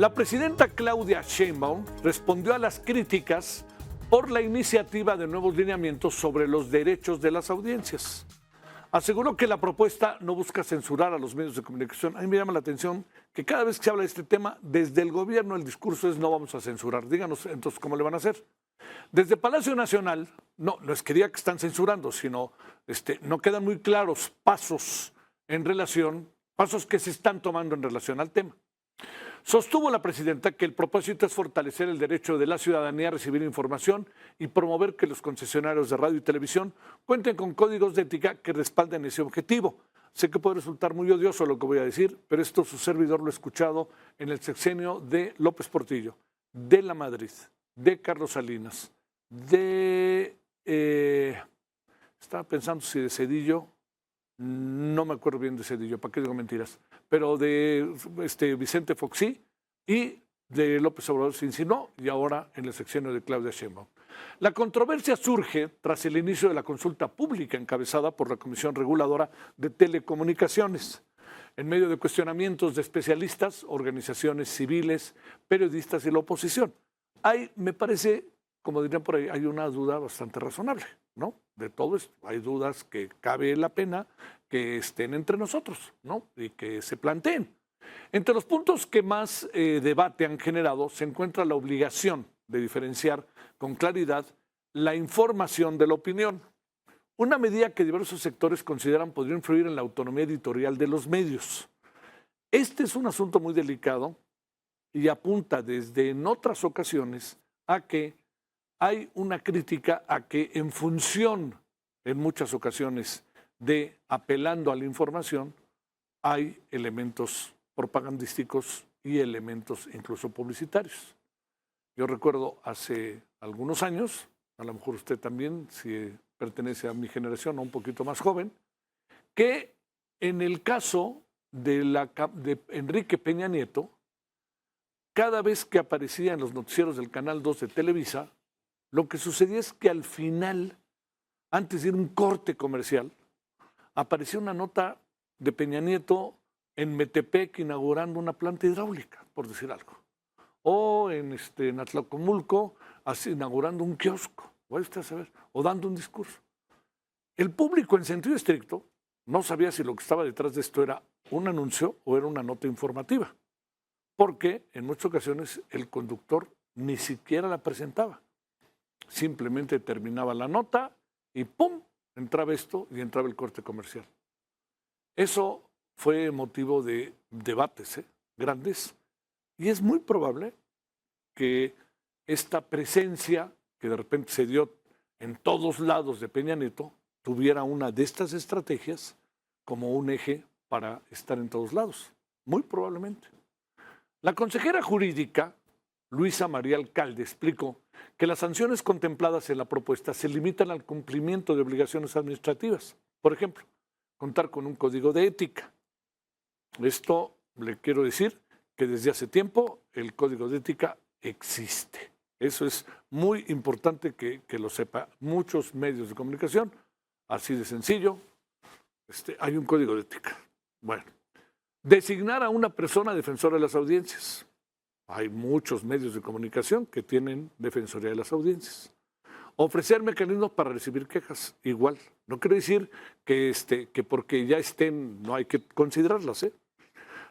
La presidenta Claudia Sheinbaum respondió a las críticas por la iniciativa de nuevos lineamientos sobre los derechos de las audiencias. Aseguró que la propuesta no busca censurar a los medios de comunicación. A mí me llama la atención que cada vez que se habla de este tema, desde el gobierno el discurso es no vamos a censurar. Díganos entonces cómo le van a hacer. Desde Palacio Nacional, no es que diga que están censurando, sino no quedan muy claros pasos que se están tomando en relación al tema. Sostuvo la presidenta que el propósito es fortalecer el derecho de la ciudadanía a recibir información y promover que los concesionarios de radio y televisión cuenten con códigos de ética que respalden ese objetivo. Sé que puede resultar muy odioso lo que voy a decir, pero esto su servidor lo he escuchado en el sexenio de López Portillo, de La Madrid, de Carlos Salinas, estaba pensando si de Zedillo, no me acuerdo bien de Zedillo, ¿para qué digo mentiras? Pero de Vicente Foxí y de López Obrador se insinuó, y ahora en el sexenio de Claudia Sheinbaum. La controversia surge tras el inicio de la consulta pública encabezada por la Comisión Reguladora de Telecomunicaciones, en medio de cuestionamientos de especialistas, organizaciones civiles, periodistas y la oposición. Me parece, como dirían por ahí, hay una duda bastante razonable, ¿no? De todo esto, hay dudas que cabe la pena que estén entre nosotros, ¿no? Y que se planteen. Entre los puntos que más debate han generado se encuentra la obligación de diferenciar con claridad la información de la opinión, una medida que diversos sectores consideran podría influir en la autonomía editorial de los medios. Este es un asunto muy delicado y apunta desde en otras ocasiones a que hay una crítica a que en función, en muchas ocasiones, de apelando a la información, hay elementos propagandísticos y elementos incluso publicitarios. Yo recuerdo hace algunos años, a lo mejor usted también, si pertenece a mi generación o un poquito más joven, que en el caso de Enrique Peña Nieto, cada vez que aparecía en los noticieros del Canal 2 de Televisa, lo que sucedía es que al final, antes de ir a un corte comercial, aparecía una nota de Peña Nieto en Metepec inaugurando una planta hidráulica, por decir algo. O en Atlacomulco inaugurando un kiosco, vaya usted a saber, o dando un discurso. El público en sentido estricto no sabía si lo que estaba detrás de esto era un anuncio o era una nota informativa, porque en muchas ocasiones el conductor ni siquiera la presentaba. Simplemente terminaba la nota y ¡pum! Entraba esto y entraba el corte comercial. Eso fue motivo de debates grandes y es muy probable que esta presencia que de repente se dio en todos lados de Peña Nieto tuviera una de estas estrategias como un eje para estar en todos lados, muy probablemente. La consejera jurídica, Luisa María Alcalde, explicó que las sanciones contempladas en la propuesta se limitan al cumplimiento de obligaciones administrativas. Por ejemplo, contar con un código de ética. Esto le quiero decir que desde hace tiempo el código de ética existe. Eso es muy importante que lo sepa. Muchos medios de comunicación, así de sencillo, hay un código de ética. Bueno, designar a una persona defensora de las audiencias. Hay muchos medios de comunicación que tienen defensoría de las audiencias. Ofrecer mecanismos para recibir quejas, igual. No quiere decir que porque ya estén no hay que considerarlas.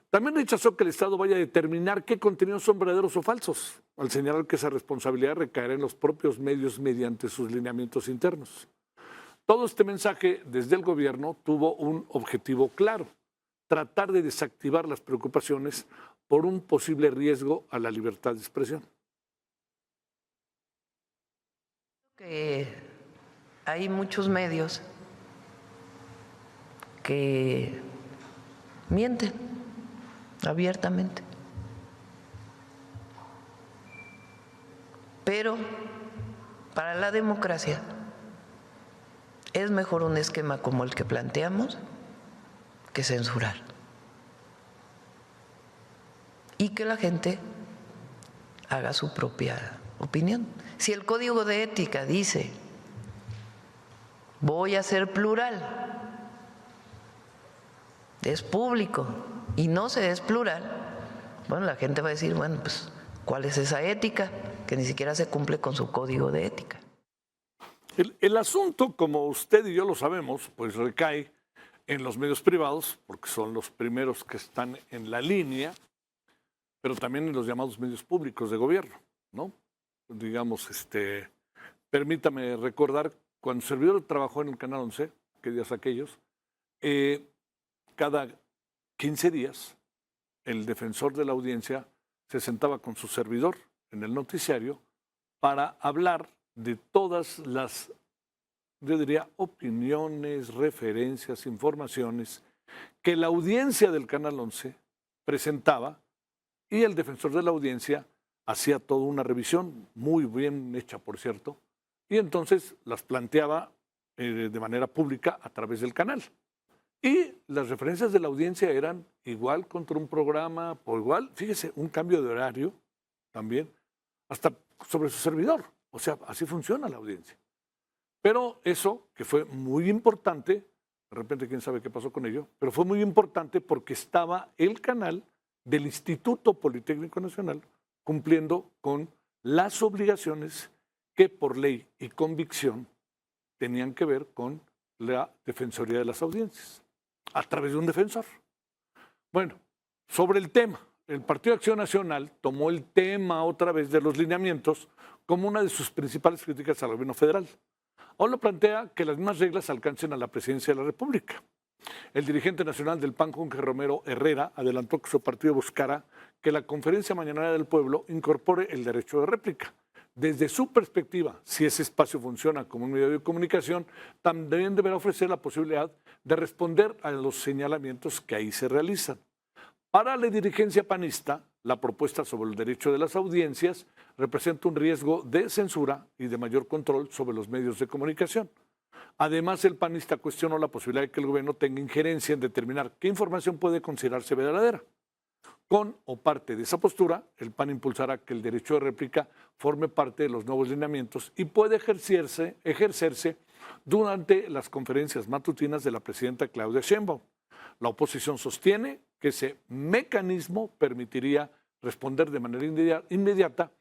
También rechazó que el Estado vaya a determinar qué contenidos son verdaderos o falsos, al señalar que esa responsabilidad recaerá en los propios medios mediante sus lineamientos internos. Todo este mensaje desde el gobierno tuvo un objetivo claro: tratar de desactivar las preocupaciones por un posible riesgo a la libertad de expresión. Que hay muchos medios que mienten abiertamente, pero para la democracia es mejor un esquema como el que planteamos que censurar. Y que la gente haga su propia opinión. Si el código de ética dice voy a ser plural, es público y no se es plural, Bueno, la gente va a decir, bueno, pues, ¿cuál es esa ética? Que ni siquiera se cumple con su código de ética. El asunto, como usted y yo lo sabemos, pues recae en los medios privados, porque son los primeros que están en la línea, pero también en los llamados medios públicos de gobierno, ¿no? Digamos, permítame recordar, cuando el servidor trabajó en el Canal 11, que días aquellos, cada 15 días el defensor de la audiencia se sentaba con su servidor en el noticiario para hablar de todas las, yo diría, opiniones, referencias, informaciones que la audiencia del Canal 11 presentaba, y el defensor de la audiencia hacía toda una revisión, muy bien hecha, por cierto, y entonces las planteaba de manera pública a través del canal. Y las referencias de la audiencia eran igual contra un programa, por igual, fíjese, un cambio de horario también, hasta sobre su servidor. O sea, así funciona la audiencia. Pero eso, que fue muy importante, de repente quién sabe qué pasó con ello, pero fue muy importante porque estaba el canal del Instituto Politécnico Nacional cumpliendo con las obligaciones que por ley y convicción tenían que ver con la Defensoría de las Audiencias, a través de un defensor. Bueno, sobre el tema, el Partido de Acción Nacional tomó el tema otra vez de los lineamientos como una de sus principales críticas al gobierno federal. Ahora plantea que las mismas reglas alcancen a la presidencia de la República. El dirigente nacional del PAN, Juan Romero Herrera, adelantó que su partido buscará que la conferencia mañanera del pueblo incorpore el derecho de réplica. Desde su perspectiva, si ese espacio funciona como un medio de comunicación, también deberá ofrecer la posibilidad de responder a los señalamientos que ahí se realizan. Para la dirigencia panista, la propuesta sobre el derecho de las audiencias representa un riesgo de censura y de mayor control sobre los medios de comunicación. Además, el panista cuestionó la posibilidad de que el gobierno tenga injerencia en determinar qué información puede considerarse verdadera. Con o parte de esa postura, el PAN impulsará que el derecho de réplica forme parte de los nuevos lineamientos y puede ejercerse durante las conferencias matutinas de la presidenta Claudia Sheinbaum. La oposición sostiene que ese mecanismo permitiría responder de manera inmediata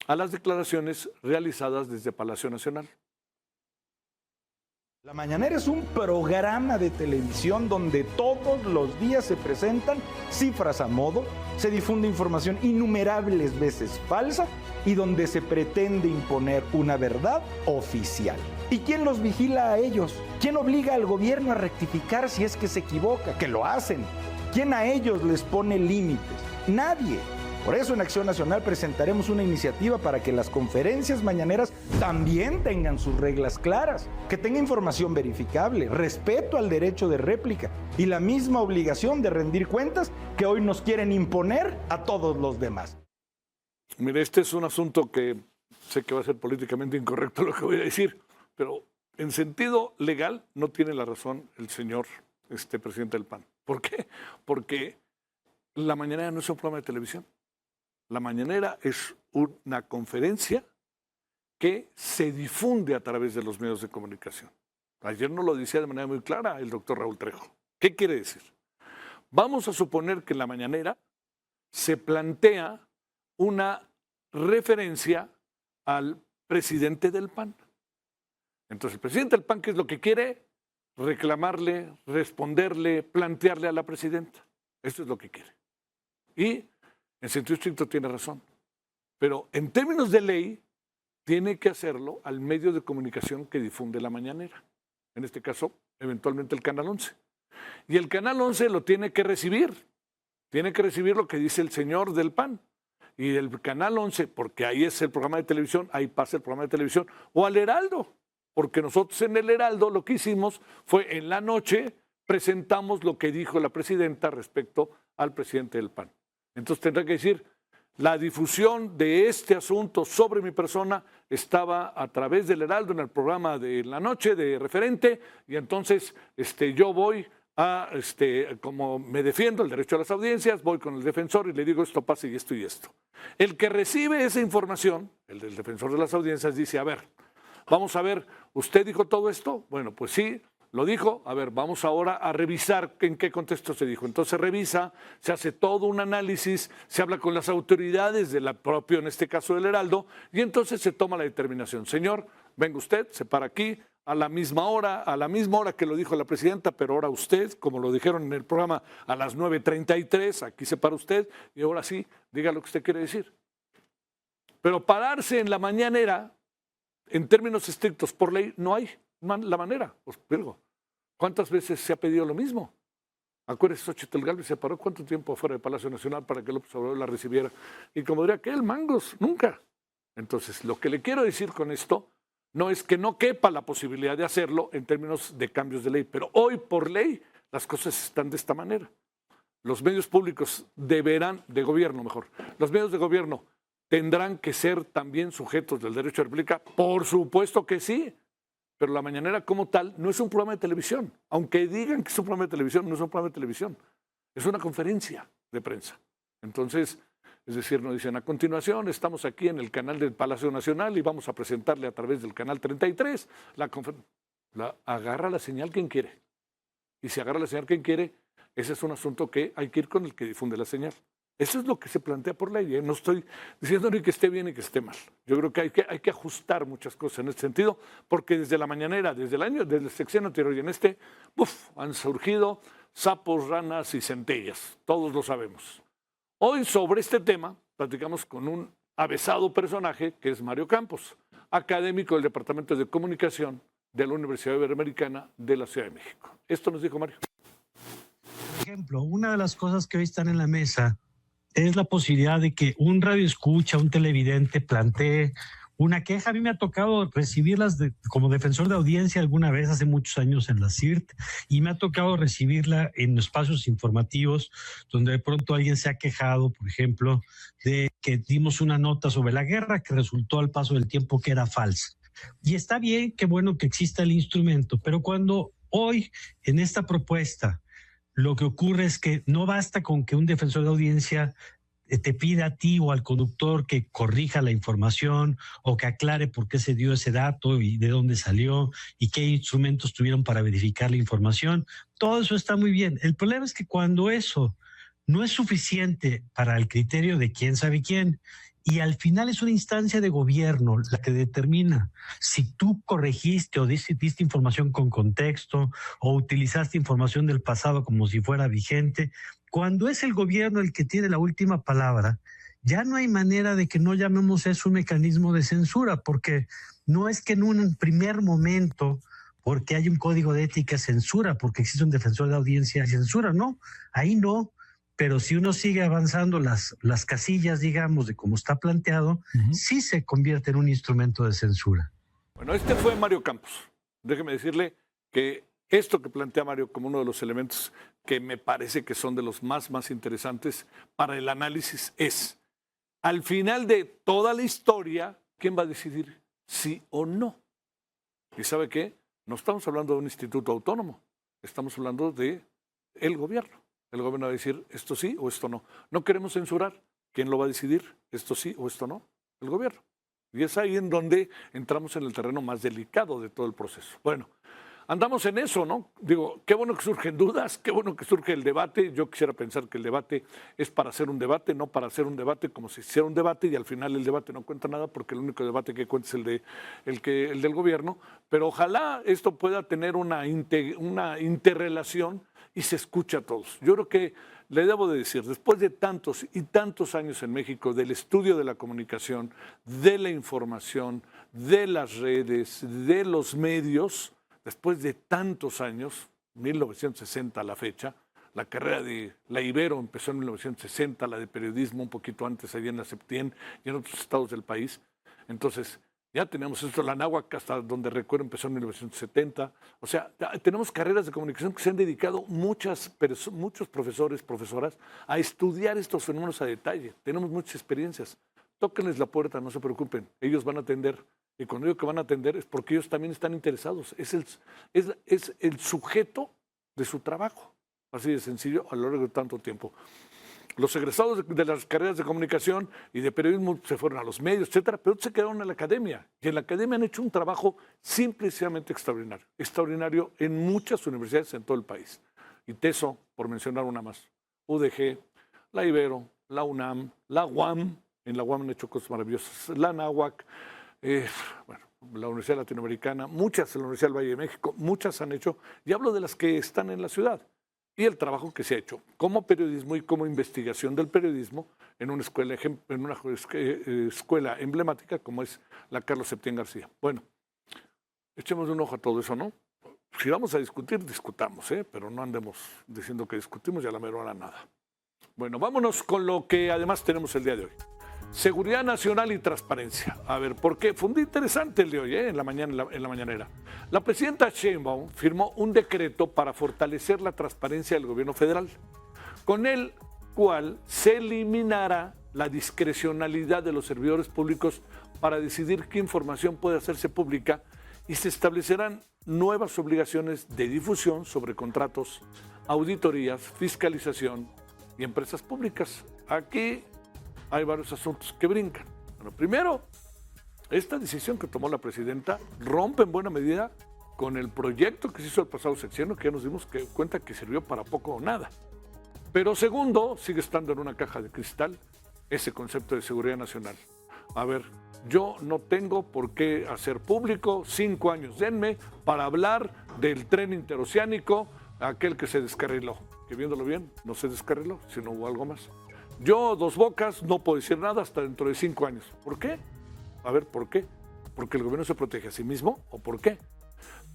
a las declaraciones realizadas desde Palacio Nacional. La Mañanera es un programa de televisión donde todos los días se presentan cifras a modo, se difunde información innumerables veces falsa y donde se pretende imponer una verdad oficial. ¿Y quién los vigila a ellos? ¿Quién obliga al gobierno a rectificar si es que se equivoca? Que lo hacen. ¿Quién a ellos les pone límites? Nadie. Por eso en Acción Nacional presentaremos una iniciativa para que las conferencias mañaneras también tengan sus reglas claras, que tenga información verificable, respeto al derecho de réplica y la misma obligación de rendir cuentas que hoy nos quieren imponer a todos los demás. Mire, este es un asunto que sé que va a ser políticamente incorrecto lo que voy a decir, pero en sentido legal no tiene la razón el señor presidente del PAN. ¿Por qué? Porque la mañanera no es un programa de televisión. La mañanera es una conferencia que se difunde a través de los medios de comunicación. Ayer nos lo decía de manera muy clara el doctor Raúl Trejo. ¿Qué quiere decir? Vamos a suponer que en la mañanera se plantea una referencia al presidente del PAN. Entonces, el presidente del PAN, ¿qué es lo que quiere? Reclamarle, responderle, plantearle a la presidenta. Eso es lo que quiere. Y en sentido estricto tiene razón, pero en términos de ley tiene que hacerlo al medio de comunicación que difunde la mañanera, en este caso eventualmente el Canal 11. Y el Canal 11 lo tiene que recibir lo que dice el señor del PAN. Y el Canal 11, porque ahí es el programa de televisión, ahí pasa el programa de televisión, o al Heraldo, porque nosotros en el Heraldo lo que hicimos fue en la noche presentamos lo que dijo la presidenta respecto al presidente del PAN. Entonces tendrá que decir, la difusión de este asunto sobre mi persona estaba a través del Heraldo en el programa de la noche de referente y entonces yo voy a, como me defiendo el derecho a las audiencias, voy con el defensor y le digo esto pasa y esto y esto. El que recibe esa información, el del defensor de las audiencias dice, a ver, vamos a ver, ¿usted dijo todo esto? Bueno, pues sí, lo dijo, a ver, vamos ahora a revisar en qué contexto se dijo. Entonces se revisa, se hace todo un análisis, se habla con las autoridades de la propia, en este caso del Heraldo, y entonces se toma la determinación. Señor, venga usted, se para aquí a la misma hora que lo dijo la presidenta, pero ahora usted, como lo dijeron en el programa, a las 9:33, aquí se para usted, y ahora sí, diga lo que usted quiere decir. Pero pararse en la mañanera, en términos estrictos, por ley, no hay la manera. Os digo, ¿cuántas veces se ha pedido lo mismo? Acuérdense, Xochitl Gálvez se paró cuánto tiempo afuera del Palacio Nacional para que López Obrador la recibiera. Y como diría aquel, mangos, nunca. Entonces, lo que le quiero decir con esto no es que no quepa la posibilidad de hacerlo en términos de cambios de ley, pero hoy por ley las cosas están de esta manera. Los medios públicos deberán, de gobierno mejor, los medios de gobierno tendrán que ser también sujetos del derecho de réplica, por supuesto que sí. Pero la mañanera como tal no es un programa de televisión. Aunque digan que es un programa de televisión, no es un programa de televisión. Es una conferencia de prensa. Entonces, es decir, nos dicen, a continuación estamos aquí en el canal del Palacio Nacional y vamos a presentarle a través del canal 33 la conferencia. Agarra la señal quien quiere. Y si agarra la señal quien quiere, ese es un asunto que hay que ir con el que difunde la señal. Eso es lo que se plantea por ley. No estoy diciendo ni que esté bien ni que esté mal. Yo creo que hay que ajustar muchas cosas en este sentido, porque desde la mañanera, desde el sexenio anterior y en este, han surgido sapos, ranas y centellas. Todos lo sabemos. Hoy sobre este tema platicamos con un avesado personaje que es Mario Campos, académico del Departamento de Comunicación de la Universidad Iberoamericana de la Ciudad de México. Esto nos dijo Mario. Por ejemplo, una de las cosas que hoy están en la mesa es la posibilidad de que un radioescucha, un televidente plantee una queja. A mí me ha tocado recibirlas como defensor de audiencia alguna vez hace muchos años en la CIRT, y me ha tocado recibirla en espacios informativos donde de pronto alguien se ha quejado, por ejemplo, de que dimos una nota sobre la guerra que resultó al paso del tiempo que era falsa. Y está bien, qué bueno que exista el instrumento, pero cuando hoy en esta propuesta lo que ocurre es que no basta con que un defensor de audiencia te pida a ti o al conductor que corrija la información o que aclare por qué se dio ese dato y de dónde salió y qué instrumentos tuvieron para verificar la información. Todo eso está muy bien. El problema es que cuando eso no es suficiente para el criterio de quién sabe quién, y al final es una instancia de gobierno la que determina si tú corregiste o diste información con contexto o utilizaste información del pasado como si fuera vigente. Cuando es el gobierno el que tiene la última palabra, ya no hay manera de que no llamemos eso un mecanismo de censura, porque no es que en un primer momento, porque hay un código de ética, censura, porque existe un defensor de audiencia, censura, no, ahí no. Pero si uno sigue avanzando las casillas, digamos, de cómo está planteado, sí se convierte en un instrumento de censura. Bueno, este fue Mario Campos. Déjeme decirle que esto que plantea Mario como uno de los elementos que me parece que son de los más interesantes para el análisis es, al final de toda la historia, ¿quién va a decidir sí o no? ¿Y sabe qué? No estamos hablando de un instituto autónomo, estamos hablando de el gobierno. El gobierno va a decir esto sí o esto no. No queremos censurar. ¿Quién lo va a decidir? Esto sí o esto no. El gobierno. Y es ahí en donde entramos en el terreno más delicado de todo el proceso. Bueno, andamos en eso, ¿no? Digo, qué bueno que surgen dudas, qué bueno que surge el debate. Yo quisiera pensar que el debate es para hacer un debate, no para hacer un debate como si hiciera un debate y al final el debate no cuenta nada porque el único debate que cuenta es el del gobierno. Pero ojalá esto pueda tener una interrelación y se escucha a todos. Yo creo que le debo de decir, después de tantos y tantos años en México, del estudio de la comunicación, de la información, de las redes, de los medios, después de tantos años, 1960 a la fecha, la carrera de la Ibero empezó en 1960, la de periodismo un poquito antes allá en la Septien y en otros estados del país. Entonces, ya tenemos esto, la Anáhuac, hasta donde recuerdo empezó en 1970. O sea, tenemos carreras de comunicación que se han dedicado muchos profesores, profesoras, a estudiar estos fenómenos a detalle. Tenemos muchas experiencias. Tóquenles la puerta, no se preocupen. Ellos van a atender. Y cuando digo que van a atender es porque ellos también están interesados. Es el sujeto de su trabajo. Así de sencillo a lo largo de tanto tiempo. Los egresados de las carreras de comunicación y de periodismo se fueron a los medios, etcétera, pero otros se quedaron en la academia. Y en la academia han hecho un trabajo simplemente extraordinario. Extraordinario en muchas universidades en todo el país. ITESO, por mencionar una más. UDG, la Ibero, la UNAM, la UAM. En la UAM han hecho cosas maravillosas. La NAHUAC, la Universidad Latinoamericana, muchas en la Universidad del Valle de México, muchas han hecho. Y hablo de las que están en la ciudad. Y el trabajo que se ha hecho como periodismo y como investigación del periodismo en una escuela emblemática como es la Carlos Septién García. Bueno, echemos un ojo a todo eso, ¿no? Si vamos a discutir, discutamos, pero no andemos diciendo que discutimos y a la mera hora nada. Bueno, vámonos con lo que además tenemos el día de hoy. Seguridad nacional y transparencia. A ver, ¿por qué? Fue un día interesante el de hoy, en la mañanera. La presidenta Sheinbaum firmó un decreto para fortalecer la transparencia del gobierno federal, con el cual se eliminará la discrecionalidad de los servidores públicos para decidir qué información puede hacerse pública y se establecerán nuevas obligaciones de difusión sobre contratos, auditorías, fiscalización y empresas públicas. Aquí hay varios asuntos que brincan. Bueno, primero, esta decisión que tomó la presidenta rompe en buena medida con el proyecto que se hizo el pasado sexenio, que ya nos dimos cuenta que sirvió para poco o nada. Pero segundo, sigue estando en una caja de cristal ese concepto de seguridad nacional. A ver, yo no tengo por qué hacer público, 5 años denme para hablar del tren interoceánico, aquel que se descarriló, que viéndolo bien, no se descarriló, sino hubo algo más. Yo, Dos Bocas, no puedo decir nada hasta dentro de 5 años. ¿Por qué? A ver, ¿por qué? ¿Porque el gobierno se protege a sí mismo o por qué?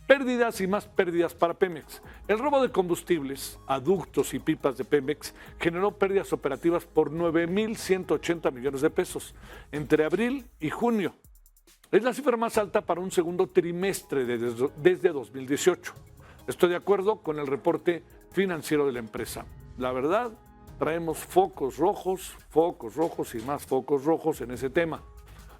Pérdidas y más pérdidas para Pemex. El robo de combustibles, aductos y pipas de Pemex generó pérdidas operativas por 9,180 millones de pesos entre abril y junio. Es la cifra más alta para un segundo trimestre desde 2018. Estoy de acuerdo con el reporte financiero de la empresa. La verdad, traemos focos rojos y más focos rojos en ese tema.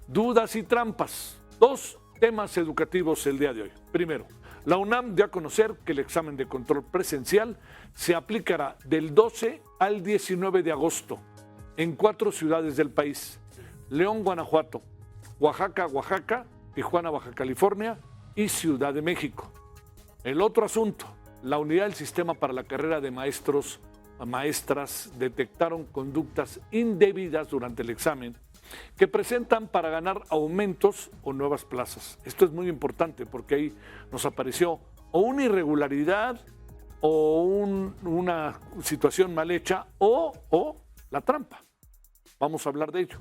Dudas y trampas. 2 temas educativos el día de hoy. Primero, la UNAM dio a conocer que el examen de control presencial se aplicará del 12 al 19 de agosto en 4 ciudades del país: León, Guanajuato, Oaxaca, Tijuana, Baja California y Ciudad de México. El otro asunto, la unidad del sistema para la carrera de maestras detectaron conductas indebidas durante el examen que presentan para ganar aumentos o nuevas plazas. Esto es muy importante porque ahí nos apareció o una irregularidad o una situación mal hecha o la trampa. Vamos a hablar de ello.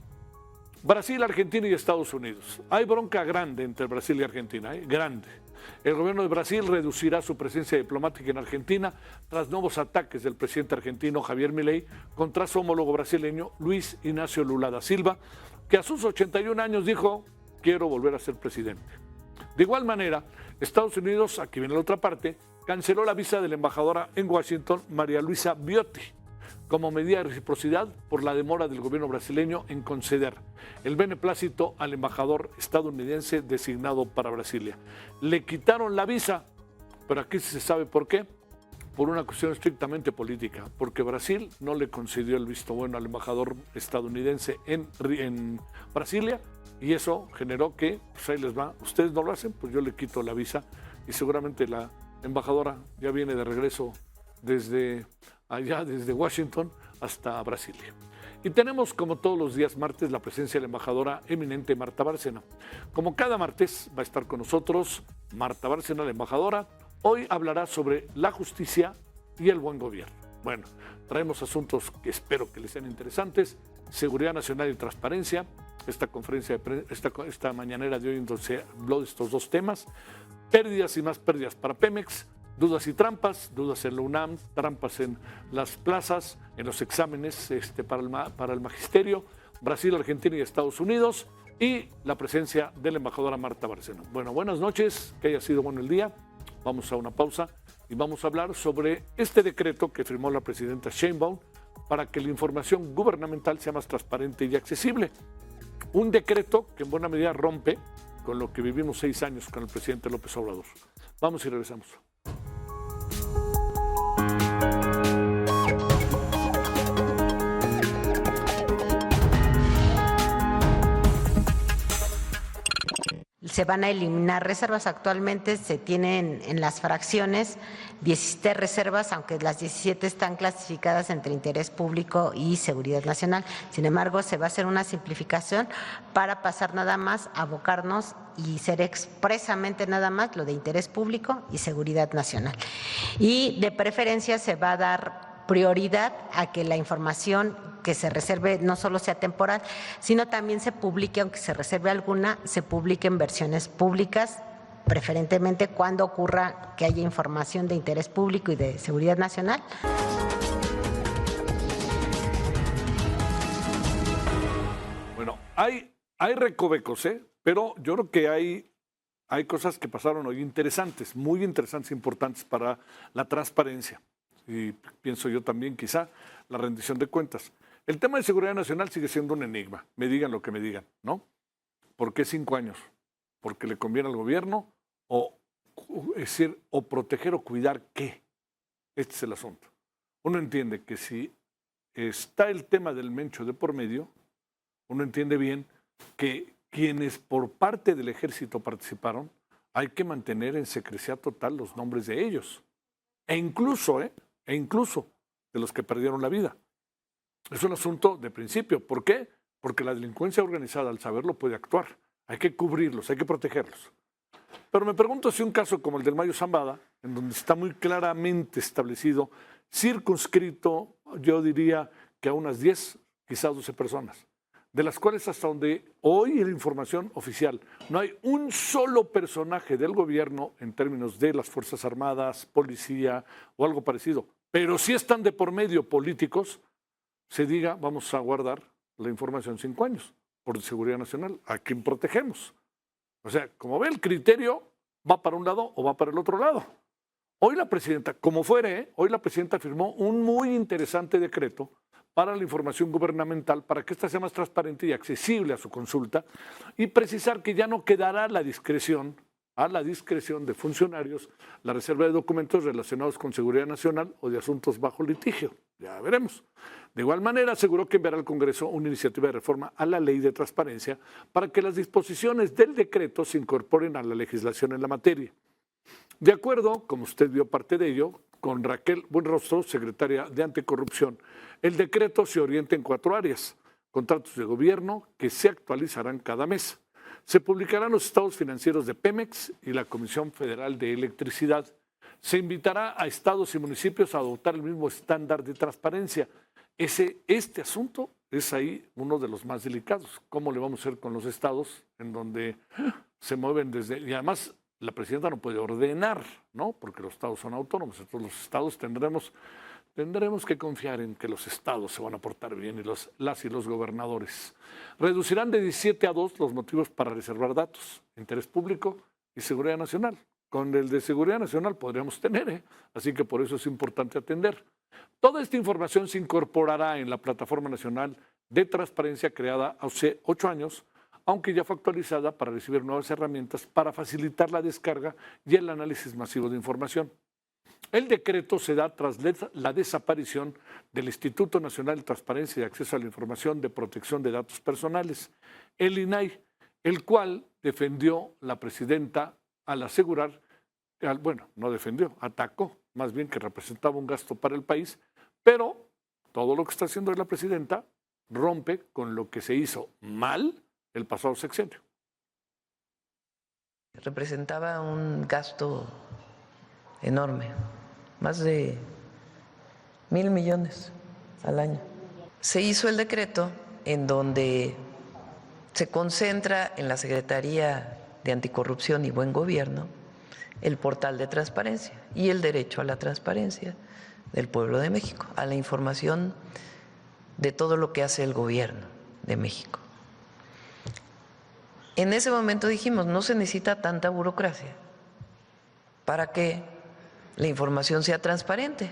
Brasil, Argentina y Estados Unidos. Hay bronca grande entre Brasil y Argentina, grande. El gobierno de Brasil reducirá su presencia diplomática en Argentina tras nuevos ataques del presidente argentino Javier Milei contra su homólogo brasileño Luis Ignacio Lula da Silva, que a sus 81 años dijo: quiero volver a ser presidente. De igual manera, Estados Unidos, aquí viene la otra parte, canceló la visa de la embajadora en Washington, María Luisa Biotti, como medida de reciprocidad por la demora del gobierno brasileño en conceder el beneplácito al embajador estadounidense designado para Brasilia. Le quitaron la visa, pero aquí se sabe por qué. Por una cuestión estrictamente política, porque Brasil no le concedió el visto bueno al embajador estadounidense en Brasilia, y eso generó que, pues ahí les va, ustedes no lo hacen, pues yo le quito la visa, y seguramente la embajadora ya viene de regreso desde Washington hasta Brasilia. Y tenemos, como todos los días martes, la presencia de la embajadora eminente Marta Bárcena. Como cada martes va a estar con nosotros Marta Bárcena, la embajadora. Hoy hablará sobre la justicia y el buen gobierno. Bueno, traemos asuntos que espero que les sean interesantes: seguridad nacional y transparencia. Esta mañanera de hoy entonces se habló de estos 2 temas: pérdidas y más pérdidas para Pemex, dudas y trampas, dudas en la UNAM, trampas en las plazas, en los exámenes para el magisterio, Brasil, Argentina y Estados Unidos, y la presencia de la embajadora Marta Bárcena. Bueno, buenas noches, que haya sido bueno el día. Vamos a una pausa y vamos a hablar sobre este decreto que firmó la presidenta Sheinbaum para que la información gubernamental sea más transparente y accesible. Un decreto que en buena medida rompe con lo que vivimos 6 años con el presidente López Obrador. Vamos y regresamos. se van a eliminar reservas. Actualmente se tienen en las fracciones 17 reservas, aunque las 17 están clasificadas entre interés público y seguridad nacional. Sin embargo, se va a hacer una simplificación para pasar nada más a abocarnos y ser expresamente nada más lo de interés público y seguridad nacional. Y de preferencia se va a dar prioridad a que la información que se reserve no solo sea temporal, sino también se publique, aunque se reserve alguna, se publique en versiones públicas, preferentemente cuando ocurra que haya información de interés público y de seguridad nacional. Bueno, hay recovecos, pero yo creo que hay cosas que pasaron hoy interesantes, muy interesantes, importantes para la transparencia. Y pienso yo también quizá la rendición de cuentas. El tema de seguridad nacional sigue siendo un enigma, me digan lo que me digan, ¿no? ¿Por qué 5 años? ¿Porque le conviene al gobierno? Es decir, o proteger o cuidar qué. Este es el asunto. Uno entiende que si está el tema del Mencho de por medio, uno entiende bien que quienes por parte del ejército participaron, hay que mantener en secrecía total los nombres de ellos. E incluso de los que perdieron la vida. Es un asunto de principio. ¿Por qué? Porque la delincuencia organizada, al saberlo, puede actuar. Hay que cubrirlos, hay que protegerlos. Pero me pregunto si un caso como el del Mayo Zambada, en donde está muy claramente establecido, circunscrito, yo diría que a unas 10, quizás 12 personas, de las cuales hasta donde hoy en la información oficial no hay un solo personaje del gobierno en términos de las Fuerzas Armadas, policía o algo parecido, pero sí están de por medio políticos, se diga vamos a guardar la información 5 años por seguridad nacional. ¿A quién protegemos? O sea, como ve, el criterio va para un lado o va para el otro lado. Hoy la presidenta, como fuere, hoy la presidenta firmó un muy interesante decreto para la información gubernamental, para que ésta sea más transparente y accesible a su consulta, y precisar que ya no quedará a la discreción de funcionarios la reserva de documentos relacionados con seguridad nacional o de asuntos bajo litigio. Ya veremos. De igual manera, aseguró que enviará al Congreso una iniciativa de reforma a la ley de transparencia para que las disposiciones del decreto se incorporen a la legislación en la materia. De acuerdo, como usted vio parte de ello, con Raquel Buenrostro, secretaria de Anticorrupción, el decreto se orienta en 4 áreas: contratos de gobierno que se actualizarán cada mes. Se publicarán los estados financieros de Pemex y la Comisión Federal de Electricidad. Se invitará a estados y municipios a adoptar el mismo estándar de transparencia. Este asunto es ahí uno de los más delicados. ¿Cómo le vamos a hacer con los estados en donde se mueven desde... Y además la presidenta no puede ordenar, ¿no? Porque los estados son autónomos. Entonces los estados tendremos que confiar en que los estados se van a portar bien y los gobernadores. Reducirán de 17 a 2 los motivos para reservar datos, interés público y seguridad nacional. Con el de seguridad nacional podríamos tener, así que por eso es importante atender. Toda esta información se incorporará en la Plataforma Nacional de Transparencia creada hace 8 años, aunque ya fue actualizada para recibir nuevas herramientas para facilitar la descarga y el análisis masivo de información. El decreto se da tras la desaparición del Instituto Nacional de Transparencia y Acceso a la Información de Protección de Datos Personales, el INAI, el cual defendió la presidenta al asegurar, atacó más bien que representaba un gasto para el país, pero todo lo que está haciendo la presidenta rompe con lo que se hizo mal el pasado sexenio. Representaba un gasto enorme, más de 1,000 millones al año. Se hizo el decreto en donde se concentra en la Secretaría de Anticorrupción y Buen Gobierno el portal de transparencia y el derecho a la transparencia del pueblo de México, a la información de todo lo que hace el gobierno de México. En ese momento dijimos, no se necesita tanta burocracia para que la información sea transparente.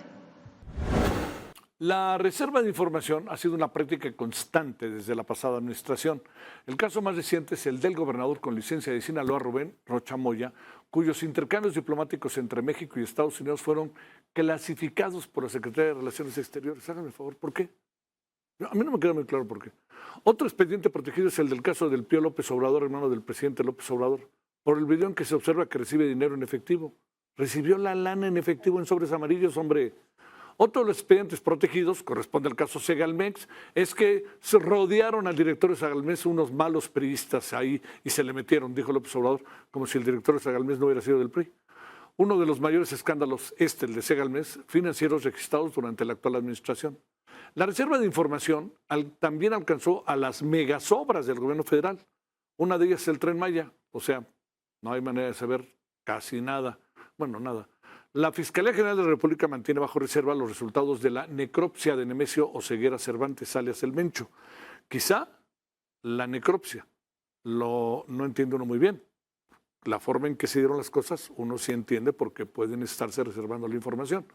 La reserva de información ha sido una práctica constante desde la pasada administración. El caso más reciente es el del gobernador con licencia de Sinaloa, Rubén Rocha Moya, cuyos intercambios diplomáticos entre México y Estados Unidos fueron clasificados por la Secretaría de Relaciones Exteriores. Háganme el favor, ¿por qué? A mí no me queda muy claro por qué. Otro expediente protegido es el del caso del Pío López Obrador, hermano del presidente López Obrador. por el video en que se observa que recibe dinero en efectivo. Recibió la lana en efectivo en sobres amarillos, hombre. Otro de los expedientes protegidos, corresponde al caso Segalmex, es que se rodearon al director de Segalmex unos malos priistas ahí y se le metieron, dijo López Obrador, como si el director de Segalmex no hubiera sido del PRI. Uno de los mayores escándalos el de Segalmex, financieros registrados durante la actual administración. La reserva de información también alcanzó a las megasobras del gobierno federal. Una de ellas es el Tren Maya, o sea, no hay manera de saber casi nada. Bueno, nada. La Fiscalía General de la República mantiene bajo reserva los resultados de la necropsia de Nemesio Oseguera Cervantes, alias El Mencho. Quizá la necropsia, no entiende uno muy bien. La forma en que se dieron las cosas, uno sí entiende porque pueden estarse reservando la información.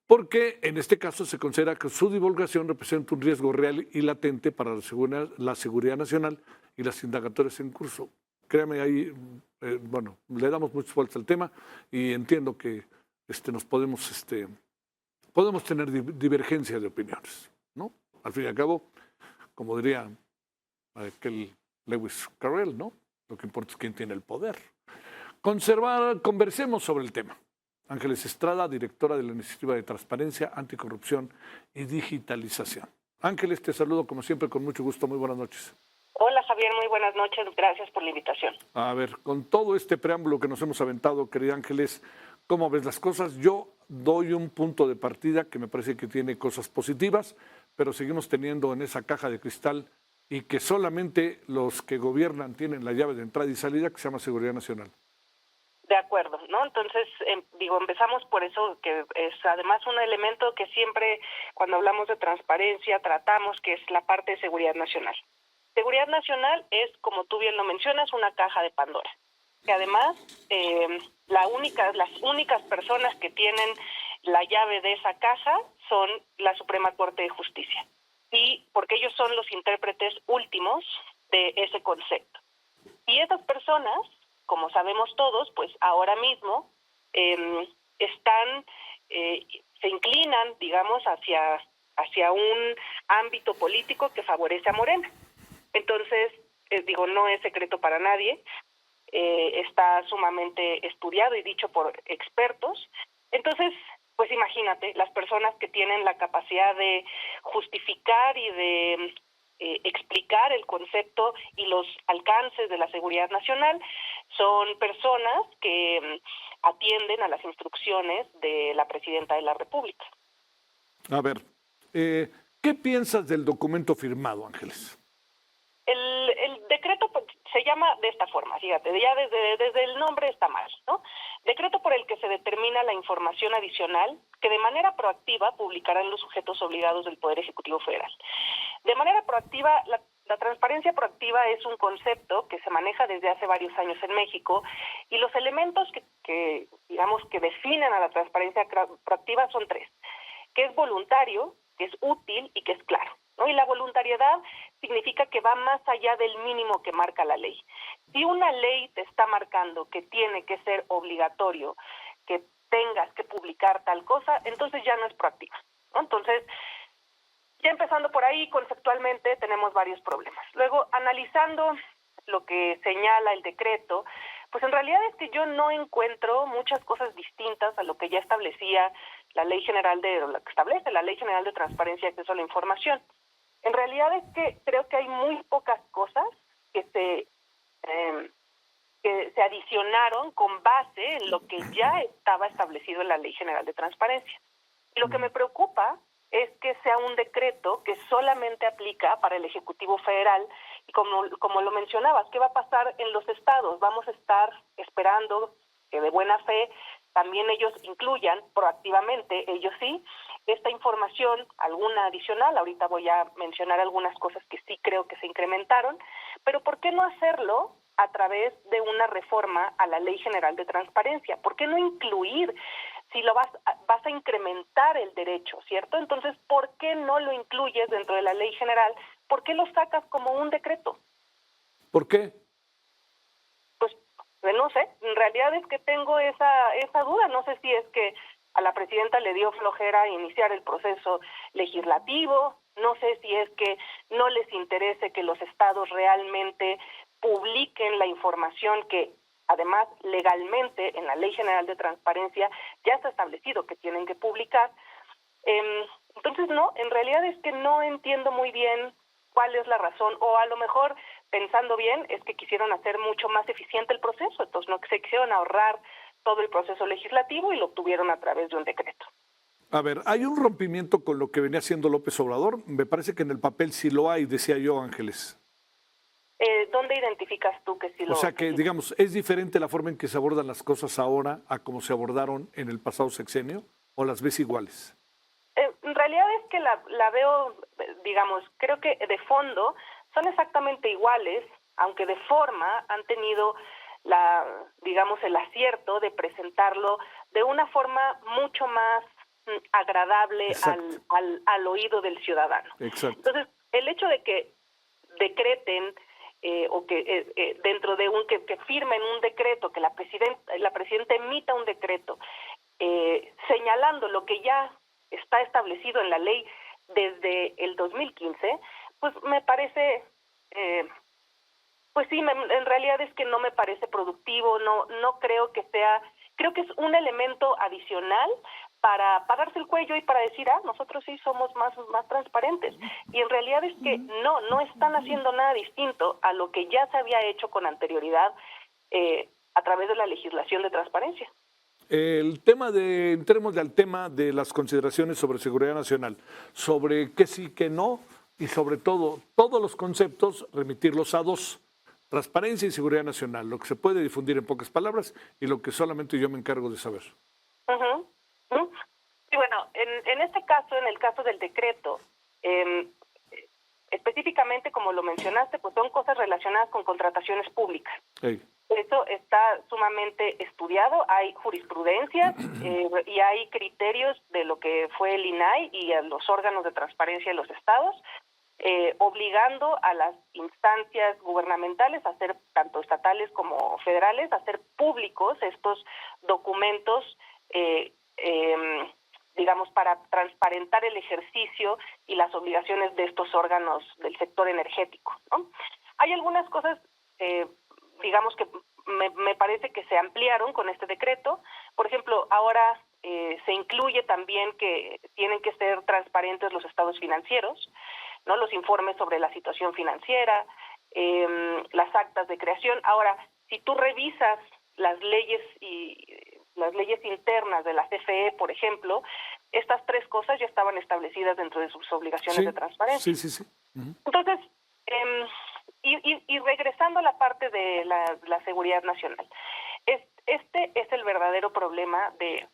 Porque en este caso se considera que su divulgación representa un riesgo real y latente para la seguridad nacional y las indagatorias en curso. Créame, ahí, bueno, le damos muchas vueltas al tema y entiendo que podemos tener divergencias de opiniones, ¿no? Al fin y al cabo, como diría aquel Lewis Carroll, ¿no? Lo que importa es quién tiene el poder. Conversemos sobre el tema. Ángeles Estrada, directora de la Iniciativa de Transparencia, Anticorrupción y Digitalización. Ángeles, te saludo como siempre con mucho gusto. Muy buenas noches. Hola Javier, muy buenas noches, gracias por la invitación. A ver, con todo este preámbulo que nos hemos aventado, querida Ángeles, ¿cómo ves las cosas? Yo doy un punto de partida que me parece que tiene cosas positivas, pero seguimos teniendo en esa caja de cristal y que solamente los que gobiernan tienen la llave de entrada y salida, que se llama Seguridad Nacional. De acuerdo, ¿no? Entonces, empezamos por eso, que es además un elemento que siempre, cuando hablamos de transparencia, tratamos, que es la parte de seguridad nacional. Seguridad nacional es, como tú bien lo mencionas, una caja de Pandora. Que además, las únicas personas que tienen la llave de esa caja son la Suprema Corte de Justicia. Y porque ellos son los intérpretes últimos de ese concepto. Y esas personas, como sabemos todos, pues ahora mismo se inclinan, digamos, hacia un ámbito político que favorece a Morena. Entonces, no es secreto para nadie, está sumamente estudiado y dicho por expertos. Entonces, pues imagínate, las personas que tienen la capacidad de justificar y de explicar el concepto y los alcances de la seguridad nacional son personas que atienden a las instrucciones de la Presidenta de la República. A ver, ¿qué piensas del documento firmado, Ángeles? El decreto se llama de esta forma, fíjate, ya desde el nombre está mal, ¿no? Decreto por el que se determina la información adicional que de manera proactiva publicarán los sujetos obligados del Poder Ejecutivo Federal. De manera proactiva, la transparencia proactiva es un concepto que se maneja desde hace varios años en México y los elementos que definen a la transparencia proactiva son tres, que es voluntario, que es útil y que es claro, ¿no? Y la voluntariedad significa que va más allá del mínimo que marca la ley. Si una ley te está marcando que tiene que ser obligatorio, que tengas que publicar tal cosa, entonces ya no es proactiva, ¿no? Entonces, ya empezando por ahí, conceptualmente tenemos varios problemas. Luego, analizando lo que señala el decreto, pues en realidad es que yo no encuentro muchas cosas distintas a lo que ya establecía la Ley General lo que establece la Ley General de Transparencia y Acceso a la Información. En realidad es que creo que hay muy pocas cosas que se adicionaron con base en lo que ya estaba establecido en la Ley General de Transparencia. Y lo que me preocupa es que sea un decreto que solamente aplica para el Ejecutivo Federal y como lo mencionabas, ¿qué va a pasar en los estados? Vamos a estar esperando que de buena fe también ellos incluyan proactivamente, ellos sí, esta información, alguna adicional, ahorita voy a mencionar algunas cosas que sí creo que se incrementaron, pero ¿por qué no hacerlo a través de una reforma a la Ley General de Transparencia? ¿Por qué no incluir, si lo vas a incrementar el derecho, ¿cierto? Entonces, ¿por qué no lo incluyes dentro de la Ley General? ¿Por qué lo sacas como un decreto? ¿Por qué? Pues no sé, en realidad es que tengo esa duda, no sé si es que a la presidenta le dio flojera iniciar el proceso legislativo, no sé si es que no les interese que los estados realmente publiquen la información que Además, legalmente, en la Ley General de Transparencia, ya está establecido que tienen que publicar. Entonces, no, en realidad es que no entiendo muy bien cuál es la razón, o a lo mejor, pensando bien, es que quisieron hacer mucho más eficiente el proceso, entonces no se quisieron ahorrar todo el proceso legislativo y lo obtuvieron a través de un decreto. A ver, ¿hay un rompimiento con lo que venía haciendo López Obrador? Me parece que en el papel sí lo hay, decía yo, Ángeles. ¿Dónde identificas tú que sí lo... O sea que, digamos, ¿es diferente la forma en que se abordan las cosas ahora a como se abordaron en el pasado sexenio? ¿O las ves iguales? En realidad es que la veo, digamos, creo que de fondo son exactamente iguales, aunque de forma han tenido digamos, el acierto de presentarlo de una forma mucho más agradable al oído del ciudadano. Exacto. Entonces, el hecho de que decreten o que dentro de que firmen un decreto, que la presidenta emita un decreto señalando lo que ya está establecido en la ley desde el 2015, pues me parece, pues sí, en realidad es que no me parece productivo, no creo que sea, creo que es un elemento adicional para pararse el cuello y para decir, nosotros sí somos más transparentes. Y en realidad es que no están haciendo nada distinto a lo que ya se había hecho con anterioridad a través de la legislación de transparencia. Entremos al tema de las consideraciones sobre seguridad nacional, sobre qué sí, qué no, y sobre todo, todos los conceptos, remitirlos a dos: transparencia y seguridad nacional, lo que se puede difundir en pocas palabras y lo que solamente yo me encargo de saber. Y bueno, en este caso, en el caso del decreto, específicamente, como lo mencionaste, pues son cosas relacionadas con contrataciones públicas. Hey. Eso está sumamente estudiado, hay jurisprudencia y hay criterios de lo que fue el INAI y a los órganos de transparencia de los estados, obligando a las instancias gubernamentales, a hacer, tanto estatales como federales, a hacer públicos estos documentos, digamos, para transparentar el ejercicio y las obligaciones de estos órganos del sector energético, ¿no? Hay algunas cosas, digamos, que me parece que se ampliaron con este decreto. Por ejemplo, ahora se incluye también que tienen que ser transparentes los estados financieros, ¿no? Los informes sobre la situación financiera, las actas de creación. Ahora, si tú revisas las leyes internas de la CFE, por ejemplo, estas tres cosas ya estaban establecidas dentro de sus obligaciones de transparencia. Sí. Entonces, y regresando a la parte de la seguridad nacional, este es el verdadero problema de...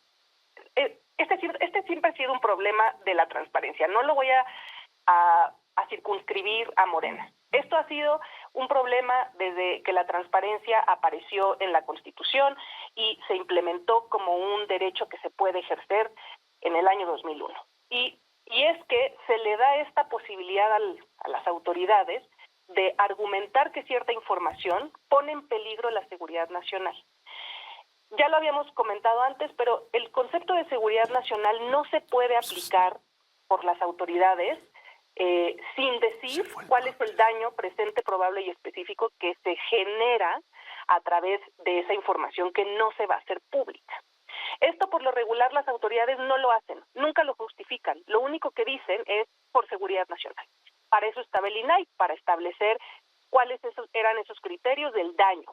Este siempre ha sido un problema de la transparencia. No lo voy a circunscribir a Morena. Esto ha sido un problema desde que la transparencia apareció en la Constitución y se implementó como un derecho que se puede ejercer en el año 2001. Y es que se le da esta posibilidad a las autoridades de argumentar que cierta información pone en peligro la seguridad nacional. Ya lo habíamos comentado antes, pero el concepto de seguridad nacional no se puede aplicar por las autoridades sin decir cuál es el daño presente, probable y específico que se genera a través de esa información que no se va a hacer pública. Esto por lo regular las autoridades no lo hacen, nunca lo justifican. Lo único que dicen es por seguridad nacional. Para eso estaba el INAI, para establecer cuáles eran esos criterios del daño.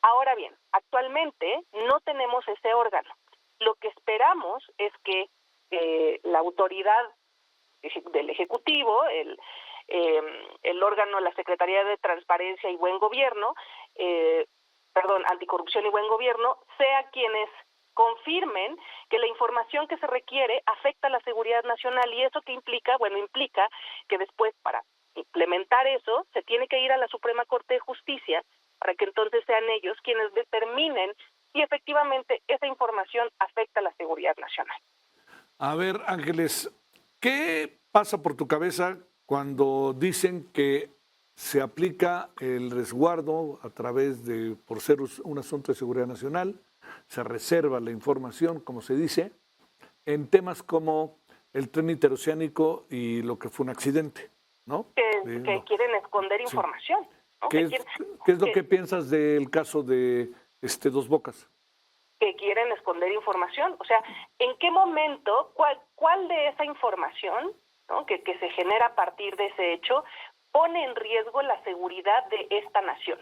Ahora bien, actualmente no tenemos ese órgano. Lo que esperamos es que la autoridad del Ejecutivo, el órgano, la Secretaría de Transparencia y Buen Gobierno, Anticorrupción y Buen Gobierno, sea quienes confirmen que la información que se requiere afecta a la seguridad nacional. ¿Y eso qué implica? Bueno, implica que después, para implementar eso, se tiene que ir a la Suprema Corte de Justicia para que entonces sean ellos quienes determinen si efectivamente esa información afecta a la seguridad nacional. A ver, Ángeles, ¿qué pasa por tu cabeza cuando dicen que se aplica el resguardo a través de, por ser un asunto de seguridad nacional, se reserva la información, como se dice, en temas como el tren interoceánico y lo que fue un accidente, ¿no? Que quieren esconder información, ¿no? ¿Qué es lo que piensas del caso de dos bocas. Que quieren esconder información. O sea, ¿en qué momento, cuál de esa información, ¿no?, que se genera a partir de ese hecho, pone en riesgo la seguridad de esta nación?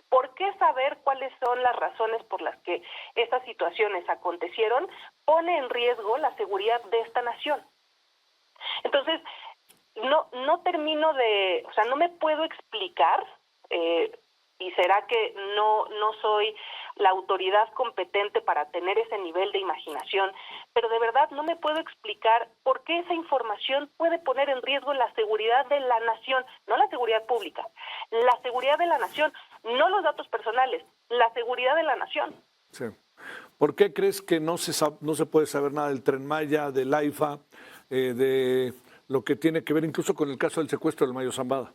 ¿Por qué saber cuáles son las razones por las que estas situaciones acontecieron pone en riesgo la seguridad de esta nación? Entonces, no termino de, o sea, no me puedo explicar, y será que no soy la autoridad competente para tener ese nivel de imaginación, pero de verdad no me puedo explicar por qué esa información puede poner en riesgo la seguridad de la nación, no la seguridad pública, la seguridad de la nación, no los datos personales, la seguridad de la nación. Sí. ¿Por qué crees que no se puede saber nada del Tren Maya, del AIFA, de lo que tiene que ver incluso con el caso del secuestro del Mayo Zambada?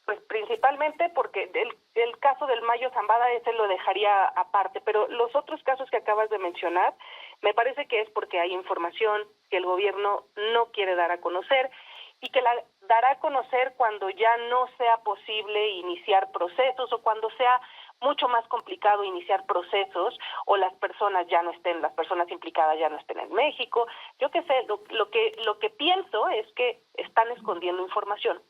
Pues principalmente porque el caso del Mayo Zambada ese lo dejaría aparte, pero los otros casos que acabas de mencionar, me parece que es porque hay información que el gobierno no quiere dar a conocer y que la dará a conocer cuando ya no sea posible iniciar procesos o cuando sea mucho más complicado iniciar procesos o las personas implicadas ya no estén en México. Yo qué sé, lo que pienso es que están escondiendo información.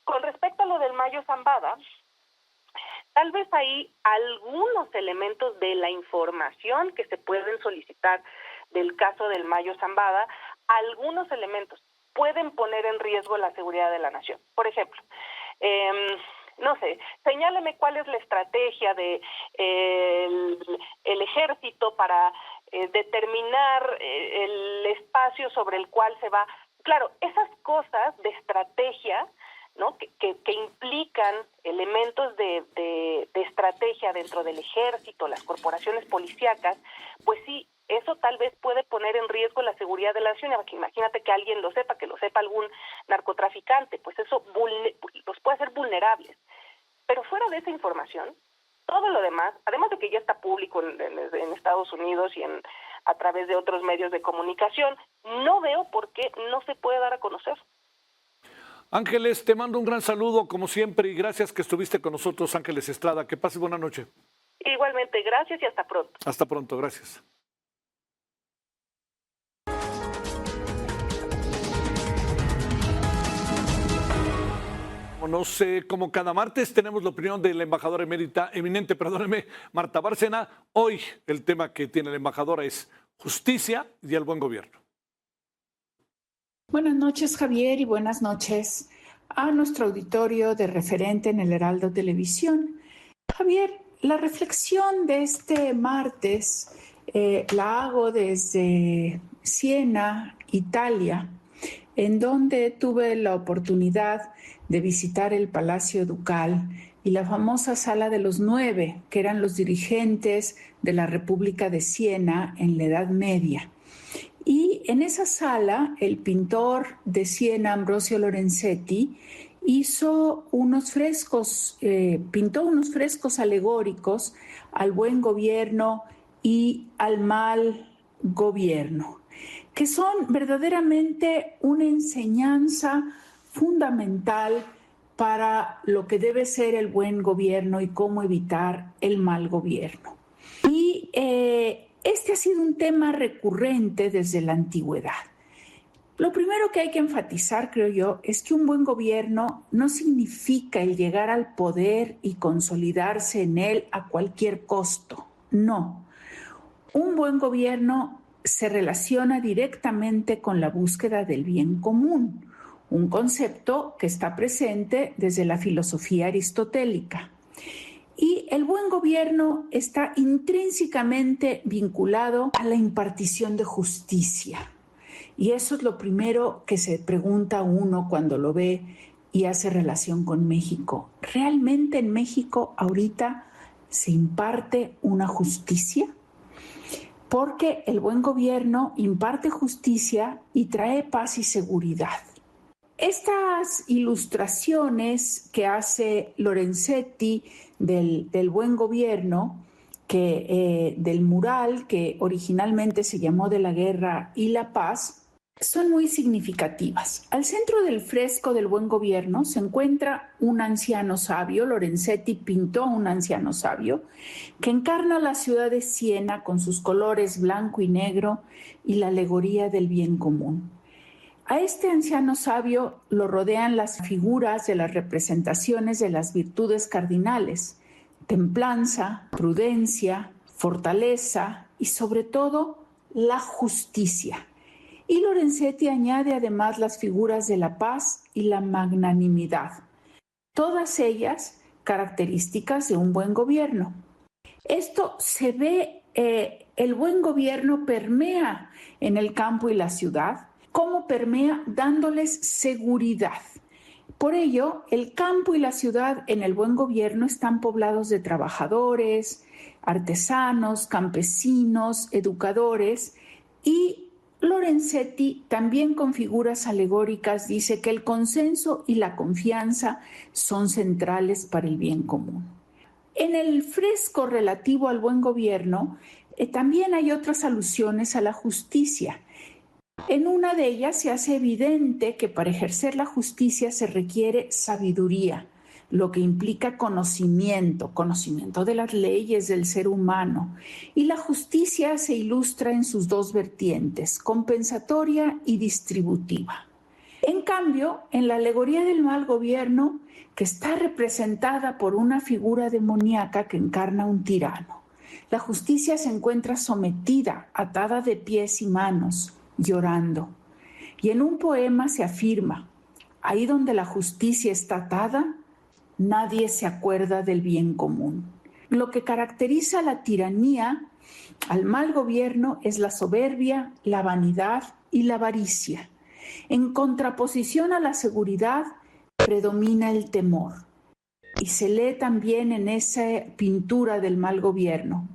Con respecto a lo del Mayo Zambada, tal vez hay algunos elementos de la información que se pueden solicitar del caso del Mayo Zambada, algunos elementos pueden poner en riesgo la seguridad de la nación. Por ejemplo, no sé, señáleme cuál es la estrategia de el ejército para determinar el espacio sobre el cual se va. Claro, esas cosas de estrategia, ¿no?, que implican elementos de estrategia dentro del ejército, las corporaciones policíacas, pues sí, eso tal vez puede poner en riesgo la seguridad de la nación. Imagínate que alguien lo sepa, que lo sepa algún narcotraficante, pues eso los puede hacer vulnerables. Pero fuera de esa información, todo lo demás, además de que ya está público en Estados Unidos y a través de otros medios de comunicación, no veo por qué no se puede dar a conocer. Ángeles, te mando un gran saludo como siempre y gracias que estuviste con nosotros, Ángeles Estrada. Que pases buena noche. Igualmente, gracias y hasta pronto. Hasta pronto, gracias. No sé, como cada martes tenemos la opinión de la embajadora eminente, Marta Bárcena. Hoy el tema que tiene la embajadora es justicia y el buen gobierno. Buenas noches, Javier, y buenas noches a nuestro auditorio de Referente en el Heraldo Televisión. Javier, la reflexión de este martes la hago desde Siena, Italia, en donde tuve la oportunidad de visitar el Palacio Ducal y la famosa Sala de los 9, que eran los dirigentes de la República de Siena en la Edad Media. Y en esa sala, el pintor de Siena, Ambrosio Lorenzetti, hizo unos frescos, pintó unos frescos alegóricos al buen gobierno y al mal gobierno, que son verdaderamente una enseñanza fundamental para lo que debe ser el buen gobierno y cómo evitar el mal gobierno. Y este ha sido un tema recurrente desde la antigüedad. Lo primero que hay que enfatizar, creo yo, es que un buen gobierno no significa el llegar al poder y consolidarse en él a cualquier costo. No. Un buen gobierno se relaciona directamente con la búsqueda del bien común, un concepto que está presente desde la filosofía aristotélica. Y el buen gobierno está intrínsecamente vinculado a la impartición de justicia. Y eso es lo primero que se pregunta uno cuando lo ve y hace relación con México. ¿Realmente en México ahorita se imparte una justicia? Porque el buen gobierno imparte justicia y trae paz y seguridad. Estas ilustraciones que hace Lorenzetti del buen gobierno, del mural que originalmente se llamó De la Guerra y la Paz, son muy significativas. Al centro del fresco del Buen Gobierno se encuentra un anciano sabio. Lorenzetti pintó a un anciano sabio que encarna la ciudad de Siena con sus colores blanco y negro y la alegoría del bien común. A este anciano sabio lo rodean las figuras de las representaciones de las virtudes cardinales: templanza, prudencia, fortaleza y sobre todo la justicia. Y Lorenzetti añade además las figuras de la paz y la magnanimidad, todas ellas características de un buen gobierno. Esto se ve, el buen gobierno permea en el campo y la ciudad. ¿Cómo permea? Dándoles seguridad. Por ello, el campo y la ciudad en el buen gobierno están poblados de trabajadores, artesanos, campesinos, educadores, y Lorenzetti, también con figuras alegóricas, dice que el consenso y la confianza son centrales para el bien común. En el fresco relativo al buen gobierno, también hay otras alusiones a la justicia. En una de ellas se hace evidente que para ejercer la justicia se requiere sabiduría, lo que implica conocimiento de las leyes del ser humano. Y la justicia se ilustra en sus dos vertientes, compensatoria y distributiva. En cambio, en la alegoría del mal gobierno, que está representada por una figura demoníaca que encarna un tirano, la justicia se encuentra sometida, atada de pies y manos, llorando. Y en un poema se afirma: ahí donde la justicia está atada, nadie se acuerda del bien común. Lo que caracteriza a la tiranía, al mal gobierno, es la soberbia, la vanidad y la avaricia. En contraposición a la seguridad, predomina el temor. Y se lee también en esa pintura del mal gobierno: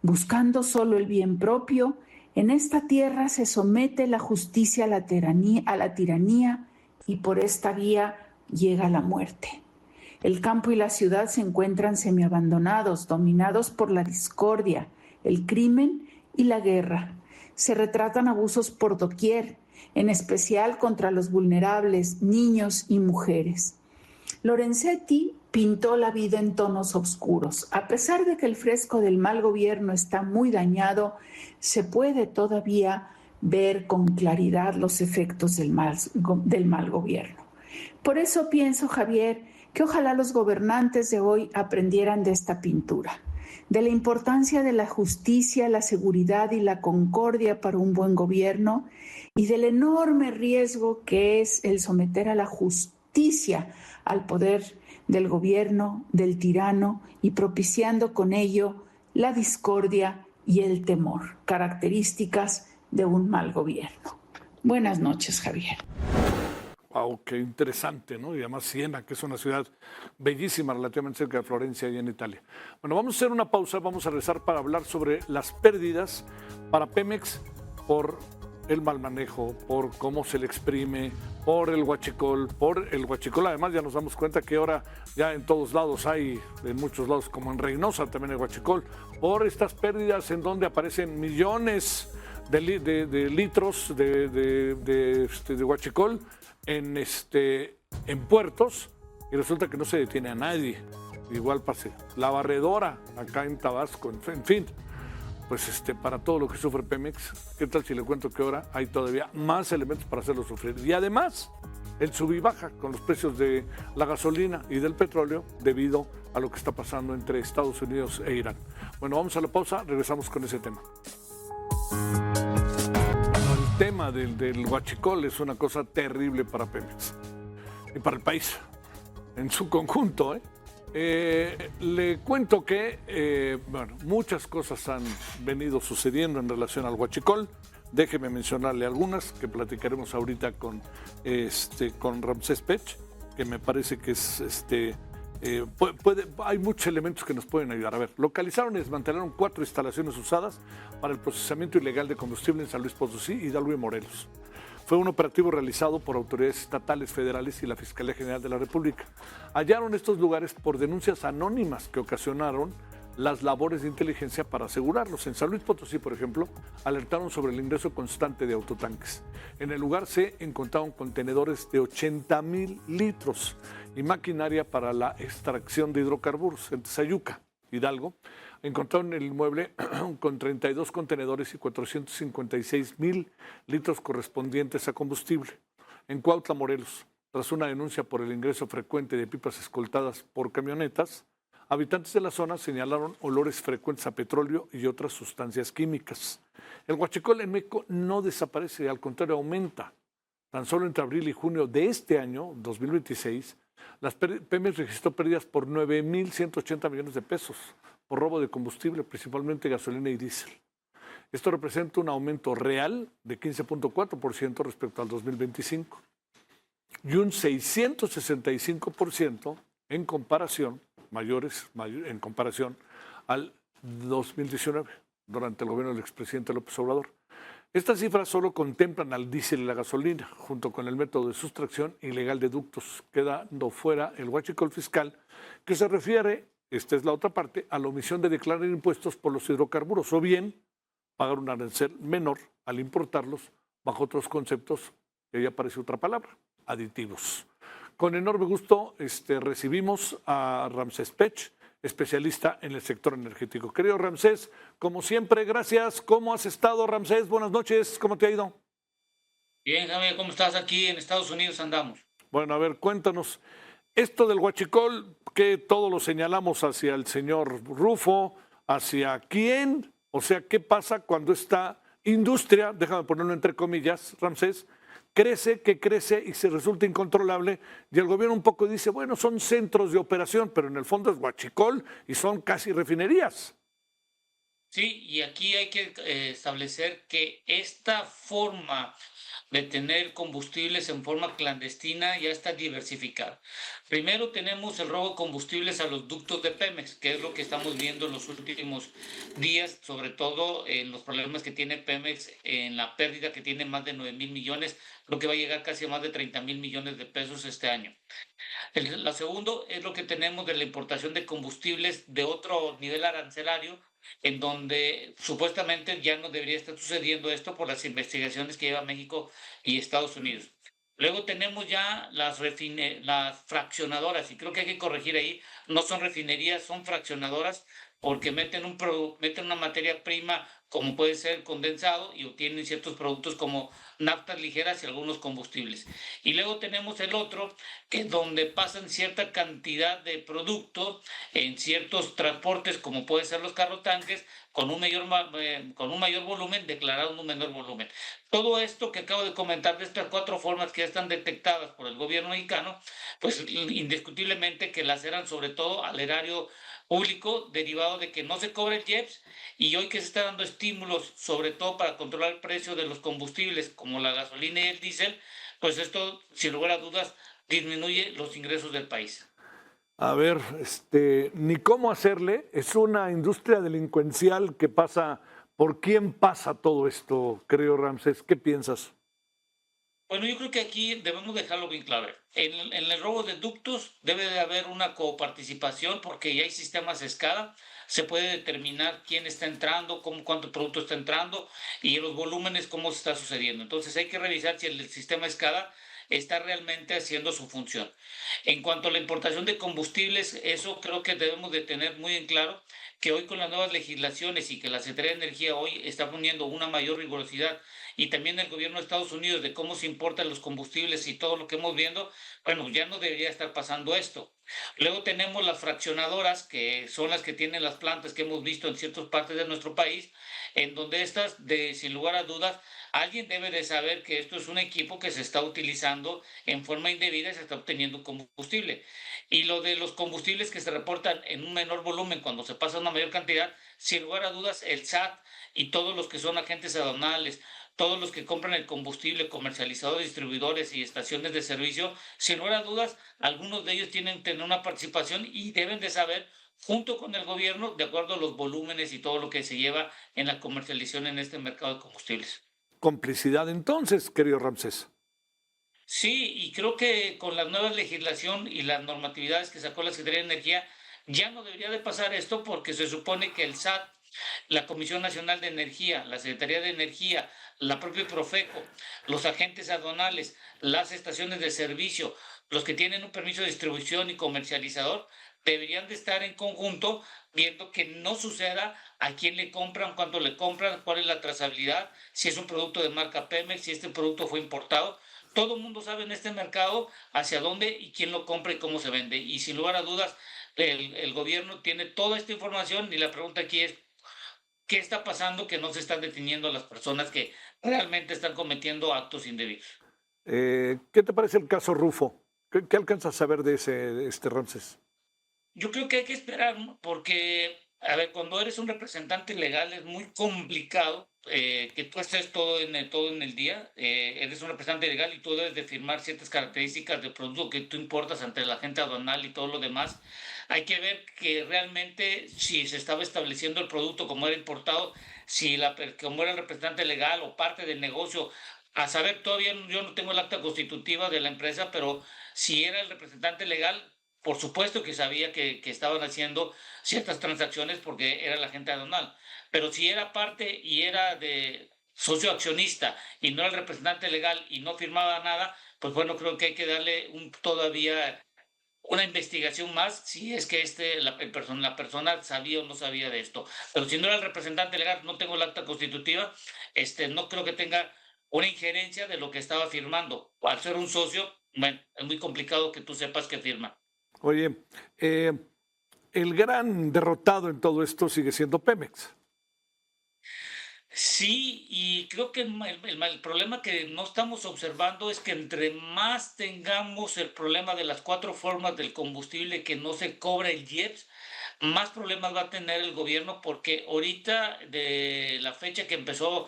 buscando solo el bien propio, en esta tierra se somete la justicia a la tiranía y por esta vía llega la muerte. El campo y la ciudad se encuentran semiabandonados, dominados por la discordia, el crimen y la guerra. Se retratan abusos por doquier, en especial contra los vulnerables, niños y mujeres. Lorenzetti pintó la vida en tonos oscuros. A pesar de que el fresco del mal gobierno está muy dañado, se puede todavía ver con claridad los efectos del mal gobierno. Por eso pienso, Javier, que ojalá los gobernantes de hoy aprendieran de esta pintura, de la importancia de la justicia, la seguridad y la concordia para un buen gobierno, y del enorme riesgo que es el someter a la justicia al poder del gobierno, del tirano, y propiciando con ello la discordia y el temor, características de un mal gobierno. Buenas noches, Javier. Wow, qué interesante, ¿no? Y además Siena, que es una ciudad bellísima, relativamente cerca de Florencia, y en Italia. Bueno, vamos a hacer una pausa, vamos a regresar para hablar sobre las pérdidas para Pemex por el mal manejo, por cómo se le exprime, por el huachicol. Además ya nos damos cuenta que ahora ya en todos lados hay, en muchos lados, como en Reynosa también hay huachicol, por estas pérdidas en donde aparecen millones de litros de huachicol en puertos, y resulta que no se detiene a nadie. Igual pase la barredora acá en Tabasco, en fin. Pues para todo lo que sufre Pemex, ¿qué tal si le cuento que ahora hay todavía más elementos para hacerlo sufrir? Y además, el sub y baja con los precios de la gasolina y del petróleo debido a lo que está pasando entre Estados Unidos e Irán. Bueno, vamos a la pausa, regresamos con ese tema. El tema del huachicol es una cosa terrible para Pemex y para el país en su conjunto, Le cuento que muchas cosas han venido sucediendo en relación al huachicol. Déjeme mencionarle algunas que platicaremos ahorita con Ramsés Pech, que me parece que es hay muchos elementos que nos pueden ayudar. A ver, localizaron y desmantelaron 4 instalaciones usadas para el procesamiento ilegal de combustible en San Luis Potosí, Hidalgo y Morelos. Fue un operativo realizado por autoridades estatales, federales y la Fiscalía General de la República. Hallaron estos lugares por denuncias anónimas que ocasionaron las labores de inteligencia para asegurarlos. En San Luis Potosí, por ejemplo, alertaron sobre el ingreso constante de autotanques. En el lugar se encontraron contenedores de 80,000 litros y maquinaria para la extracción de hidrocarburos. En Tezayuca, Hidalgo, encontraron el inmueble con 32 contenedores y 456,000 litros correspondientes a combustible. En Cuautla, Morelos, tras una denuncia por el ingreso frecuente de pipas escoltadas por camionetas, habitantes de la zona señalaron olores frecuentes a petróleo y otras sustancias químicas. El huachicol en México no desaparece, al contrario, aumenta. Tan solo entre abril y junio de este año, 2026, las Pemex registró pérdidas por 9,180 millones de pesos por robo de combustible, principalmente gasolina y diésel. Esto representa un aumento real de 15.4% respecto al 2025 y un 665% en comparación al 2019, durante el gobierno del expresidente López Obrador. Estas cifras solo contemplan al diésel y la gasolina, junto con el método de sustracción ilegal de ductos, quedando fuera el huachicol fiscal, que se refiere, esta es la otra parte, a la omisión de declarar impuestos por los hidrocarburos, o bien pagar un arancel menor al importarlos bajo otros conceptos, que ya aparece otra palabra, aditivos. Con enorme gusto recibimos a Ramsés Pech, especialista en el sector energético. Querido Ramsés, como siempre, gracias. ¿Cómo has estado, Ramsés? Buenas noches, ¿cómo te ha ido? Bien, Javier, ¿cómo estás? Aquí en Estados Unidos andamos. Bueno, a ver, cuéntanos. Esto del huachicol, que todos lo señalamos hacia el señor Rufo, ¿hacia quién? O sea, ¿qué pasa cuando esta industria, déjame ponerlo entre comillas, Ramsés, crece y se resulta incontrolable, y el gobierno un poco dice, bueno, son centros de operación, pero en el fondo es huachicol y son casi refinerías? Sí, y aquí hay que establecer que esta forma de tener combustibles en forma clandestina ya está diversificada. Primero tenemos el robo de combustibles a los ductos de Pemex, que es lo que estamos viendo en los últimos días, sobre todo en los problemas que tiene Pemex, en la pérdida que tiene más de 9,000 millones, lo que va a llegar casi a más de 30,000 millones de pesos este año. La segundo es lo que tenemos de la importación de combustibles de otro nivel arancelario, en donde supuestamente ya no debería estar sucediendo esto por las investigaciones que lleva México y Estados Unidos. Luego tenemos ya las fraccionadoras, y creo que hay que corregir ahí, no son refinerías, son fraccionadoras, porque meten una materia prima como puede ser condensado y obtienen ciertos productos como naftas ligeras y algunos combustibles. Y luego tenemos el otro, que es donde pasan cierta cantidad de producto en ciertos transportes, como pueden ser los carrotanques, con un mayor volumen, declarado en un menor volumen. Todo esto que acabo de comentar, de estas 4 formas que ya están detectadas por el gobierno mexicano, pues indiscutiblemente que laceran sobre todo al erario público, derivado de que no se cobra el IEPS, y hoy que se está dando estímulos sobre todo para controlar el precio de los combustibles como la gasolina y el diésel, pues esto sin lugar a dudas disminuye los ingresos del país. A ver, ni cómo hacerle, es una industria delincuencial que pasa. ¿Por quién pasa todo esto, querido Ramsés? ¿Qué piensas? Bueno, yo creo que aquí debemos dejarlo bien claro. En el robo de ductos debe de haber una coparticipación, porque ya hay sistemas SCADA, se puede determinar quién está entrando, cuánto producto está entrando y los volúmenes, cómo se está sucediendo. Entonces hay que revisar si el sistema SCADA está realmente haciendo su función. En cuanto a la importación de combustibles, eso creo que debemos de tener muy en claro, que hoy con las nuevas legislaciones y que la Secretaría de Energía hoy está poniendo una mayor rigurosidad, y también el gobierno de Estados Unidos de cómo se importan los combustibles y todo lo que hemos viendo, bueno, ya no debería estar pasando esto. Luego tenemos las fraccionadoras, que son las que tienen las plantas que hemos visto en ciertas partes de nuestro país, en donde estas, sin lugar a dudas, alguien debe de saber que esto es un equipo que se está utilizando en forma indebida y se está obteniendo combustible. Y lo de los combustibles que se reportan en un menor volumen cuando se pasa una mayor cantidad, sin lugar a dudas, el SAT y todos los que son agentes aduanales, todos los que compran el combustible, comercializadores, distribuidores y estaciones de servicio, sin lugar a dudas, algunos de ellos tienen que tener una participación y deben de saber, junto con el gobierno, de acuerdo a los volúmenes y todo lo que se lleva en la comercialización en este mercado de combustibles. Complicidad entonces, querido Ramsés. Sí, y creo que con la nueva legislación y las normatividades que sacó la Secretaría de Energía, Ya no debería de pasar esto porque se supone que el SAT, la Comisión Nacional de Energía, la Secretaría de Energía, la propia Profeco, los agentes aduanales, las estaciones de servicio, los que tienen un permiso de distribución y comercializador, deberían de estar en conjunto viendo que no suceda a quién le compran, cuánto le compran, cuál es la trazabilidad, si es un producto de marca Pemex, si este producto fue importado. Todo el mundo sabe en este mercado hacia dónde y quién lo compra y cómo se vende. Y sin lugar a dudas, el gobierno tiene toda esta información y la pregunta aquí es, ¿qué está pasando que no se están deteniendo a las personas que realmente están cometiendo actos indebidos? ¿Qué te parece el caso Rufo? ¿Qué alcanzas a saber de ese Ramsés? Yo creo que hay que esperar, ¿no? Porque, a ver, cuando eres un representante legal es muy complicado que tú estés todo en el día. Eres un representante legal y tú debes de firmar ciertas características del producto que tú importas ante la agente aduanal y todo lo demás. Hay que ver que realmente si se estaba estableciendo el producto como era importado, si como era el representante legal o parte del negocio. A saber, todavía yo no tengo el acta constitutiva de la empresa, pero si era el representante legal, por supuesto que sabía que estaban haciendo ciertas transacciones porque era la agente aduanal, pero si era parte y era de socio accionista y no era el representante legal y no firmaba nada, pues bueno, creo que hay que darle todavía una investigación más si es que la persona sabía o no sabía de esto. Pero si no era el representante legal, no tengo el acta constitutiva, no creo que tenga una injerencia de lo que estaba firmando. Al ser un socio, bueno, es muy complicado que tú sepas que firma. Oye, el gran derrotado en todo esto sigue siendo Pemex. Sí, y creo que el problema que no estamos observando es que entre más tengamos el problema de las 4 formas del combustible que no se cobra el IEPS, más problemas va a tener el gobierno porque ahorita de la fecha que empezó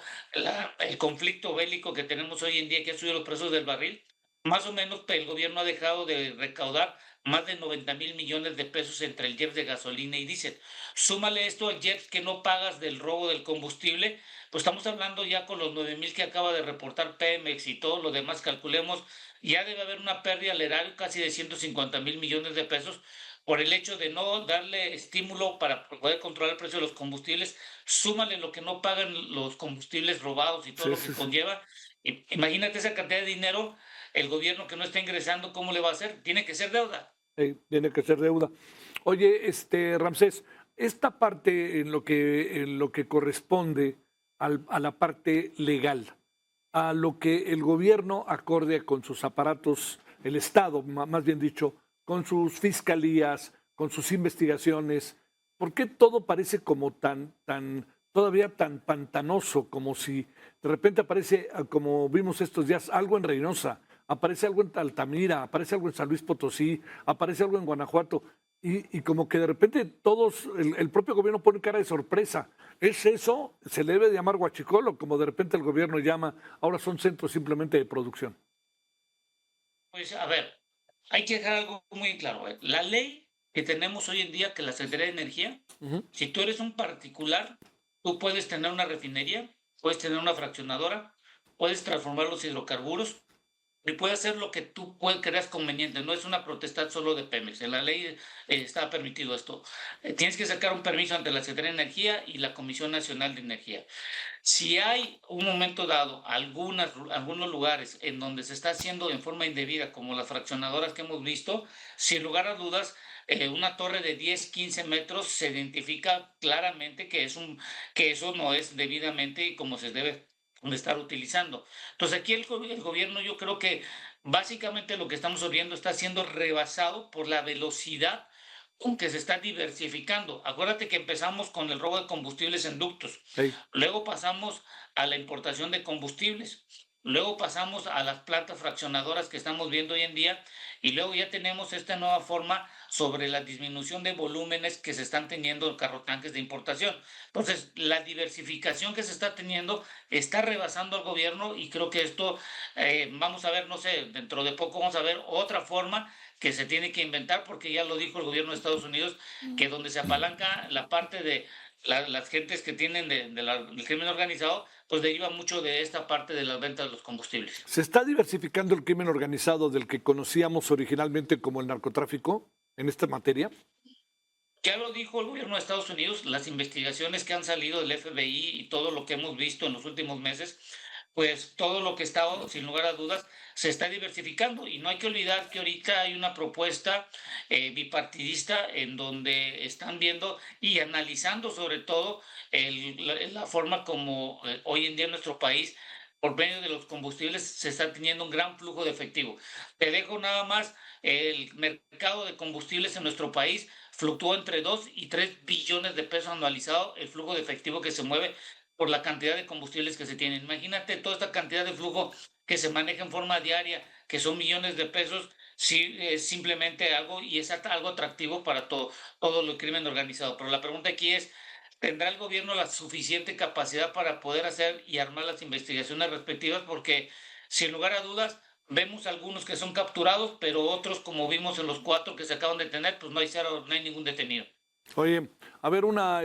el conflicto bélico que tenemos hoy en día, que ha subido los precios del barril, más o menos el gobierno ha dejado de recaudar más de 90,000 millones de pesos entre el IEPS de gasolina y diésel. Súmale esto al IEPS que no pagas del robo del combustible, pues estamos hablando ya con los 9,000 que acaba de reportar Pemex y todo lo demás, calculemos, ya debe haber una pérdida al erario casi de 150,000 millones de pesos por el hecho de no darle estímulo para poder controlar el precio de los combustibles. Súmale lo que no pagan los combustibles robados y todo lo que conlleva. Imagínate esa cantidad de dinero, el gobierno que no está ingresando, ¿cómo le va a hacer? Tiene que ser deuda. Tiene que ser deuda. Oye, Ramsés, esta parte en lo que corresponde a la parte legal, a lo que el gobierno acorde con sus aparatos, el Estado, más bien dicho, con sus fiscalías, con sus investigaciones, ¿por qué todo parece como todavía tan pantanoso, como si de repente aparece, como vimos estos días, algo en Reynosa, aparece algo en Altamira, aparece algo en San Luis Potosí, aparece algo en Guanajuato, y como que de repente el propio gobierno pone cara de sorpresa? ¿Es eso? ¿Se le debe de llamar huachicol, como de repente el gobierno llama, ahora son centros simplemente de producción? Pues a ver, hay que dejar algo muy claro. La ley que tenemos hoy en día, que la Secretaría de Energía, si tú eres un particular, tú puedes tener una refinería, puedes tener una fraccionadora, puedes transformar los hidrocarburos y puedes hacer lo que tú creas conveniente. No es una protesta solo de Pemex. En la ley está permitido esto. Tienes que sacar un permiso ante la Secretaría de Energía y la Comisión Nacional de Energía. Si hay un momento dado, algunos lugares en donde se está haciendo en forma indebida, como las fraccionadoras que hemos visto, sin lugar a dudas, una torre de 10, 15 metros se identifica claramente que eso no es debidamente y como se debe de estar utilizando. Entonces aquí el gobierno, yo creo que básicamente lo que estamos viendo está siendo rebasado por la velocidad con que se está diversificando. Acuérdate que empezamos con el robo de combustibles en ductos, luego pasamos a la importación de combustibles, luego pasamos a las plantas fraccionadoras que estamos viendo hoy en día y luego ya tenemos esta nueva forma sobre la disminución de volúmenes que se están teniendo en carrotanques de importación. Entonces, la diversificación que se está teniendo está rebasando al gobierno y creo que esto, vamos a ver, no sé, dentro de poco vamos a ver otra forma que se tiene que inventar, porque ya lo dijo el gobierno de Estados Unidos, que donde se apalanca la parte de las gentes que tienen del crimen organizado, pues deriva mucho de esta parte de las ventas de los combustibles. ¿Se está diversificando el crimen organizado del que conocíamos originalmente como el narcotráfico en esta materia? Ya lo dijo el gobierno de Estados Unidos, las investigaciones que han salido del FBI y todo lo que hemos visto en los últimos meses, pues todo lo que está, sin lugar a dudas, se está diversificando. Y no hay que olvidar que ahorita hay una propuesta bipartidista en donde están viendo y analizando sobre todo la forma como hoy en día en nuestro país, por medio de los combustibles, se está teniendo un gran flujo de efectivo. Te dejo nada más, el mercado de combustibles en nuestro país fluctúa entre 2 y 3 billones de pesos anualizado el flujo de efectivo que se mueve por la cantidad de combustibles que se tienen. Imagínate toda esta cantidad de flujo que se maneja en forma diaria, que son millones de pesos, sí, es simplemente algo y es algo atractivo para todo el crimen organizado. Pero la pregunta aquí es, ¿tendrá el gobierno la suficiente capacidad para poder hacer y armar las investigaciones respectivas? Porque, sin lugar a dudas, vemos algunos que son capturados, pero otros, como vimos en los 4 que se acaban de tener, pues no hay ningún detenido. Oye, a ver, una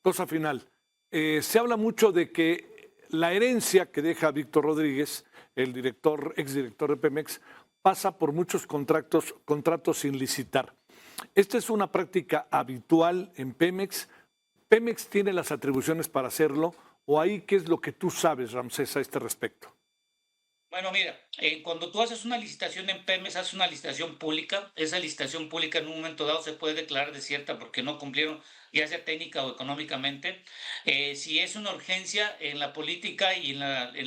cosa final. Se habla mucho de que la herencia que deja Víctor Rodríguez, el exdirector de Pemex, pasa por muchos contratos sin licitar. ¿Esta es una práctica habitual en Pemex? ¿Pemex tiene las atribuciones para hacerlo? ¿O ahí qué es lo que tú sabes, Ramsés, a este respecto? Bueno, mira, cuando tú haces una licitación en Pemex, haces una licitación pública. Esa licitación pública en un momento dado se puede declarar desierta porque no cumplieron, ya sea técnica o económicamente. Si es una urgencia en la política y en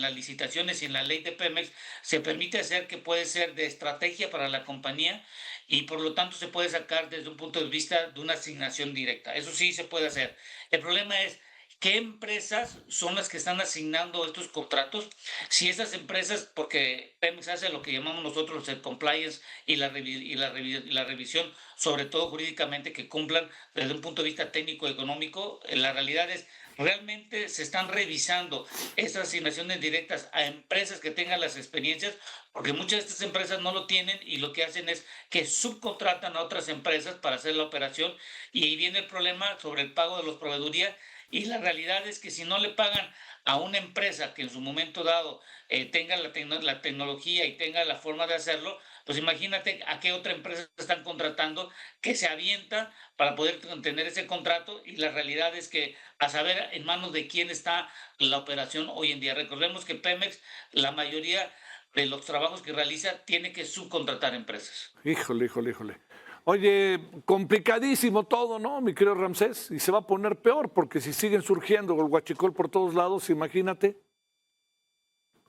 las licitaciones y en la ley de Pemex, se permite hacer que puede ser de estrategia para la compañía y por lo tanto se puede sacar desde un punto de vista de una asignación directa. Eso sí se puede hacer. El problema es, ¿qué empresas son las que están asignando estos contratos? Si esas empresas, porque Pemex hace lo que llamamos nosotros el compliance y la revisión, sobre todo jurídicamente, que cumplan desde un punto de vista técnico-económico, la realidad es, realmente se están revisando esas asignaciones directas a empresas que tengan las experiencias, porque muchas de estas empresas no lo tienen y lo que hacen es que subcontratan a otras empresas para hacer la operación y ahí viene el problema sobre el pago de los proveedurías. Y la realidad es que si no le pagan a una empresa que en su momento dado tenga la tecnología y tenga la forma de hacerlo, pues imagínate a qué otra empresa están contratando que se avienta para poder tener ese contrato y la realidad es que a saber en manos de quién está la operación hoy en día. Recordemos que Pemex, la mayoría de los trabajos que realiza, tiene que subcontratar empresas. Híjole. Oye, complicadísimo todo, ¿no, mi querido Ramsés? Y se va a poner peor, porque si siguen surgiendo el huachicol por todos lados, imagínate.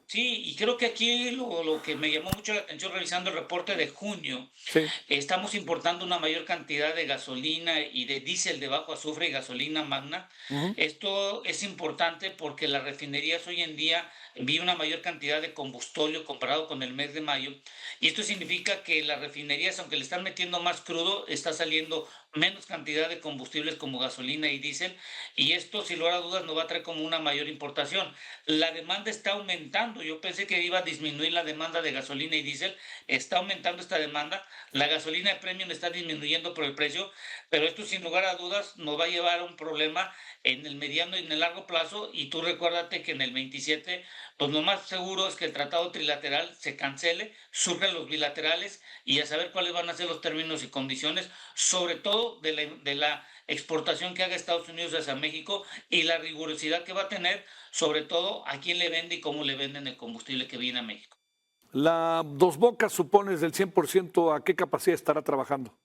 Sí, y creo que aquí lo que me llamó mucho la atención revisando el reporte de junio, Sí. estamos importando una mayor cantidad de gasolina y de diésel de bajo azufre y gasolina magna. Esto es importante porque las refinerías hoy en día envían una mayor cantidad de combustóleo comparado con el mes de mayo. Y esto significa que las refinerías, aunque le están metiendo más crudo, está saliendo menos cantidad de combustibles como gasolina y diésel. Y esto, sin lugar a dudas, nos va a traer como una mayor importación. La demanda está aumentando. Yo pensé que iba a disminuir la demanda de gasolina y diésel. Está aumentando esta demanda. La gasolina de premium está disminuyendo por el precio, pero esto sin lugar a dudas nos va a llevar a un problema en el mediano y en el largo plazo. Y tú recuérdate que en el 27, pues lo más seguro es que el tratado trilateral se cancele, surjan los bilaterales y a saber cuáles van a ser los términos y condiciones, sobre todo de la exportación que haga Estados Unidos hacia México y la rigurosidad que va a tener, sobre todo a quién le vende y cómo le venden el combustible que viene a México. La Dos Bocas, supones, del 100%, ¿a qué capacidad estará trabajando?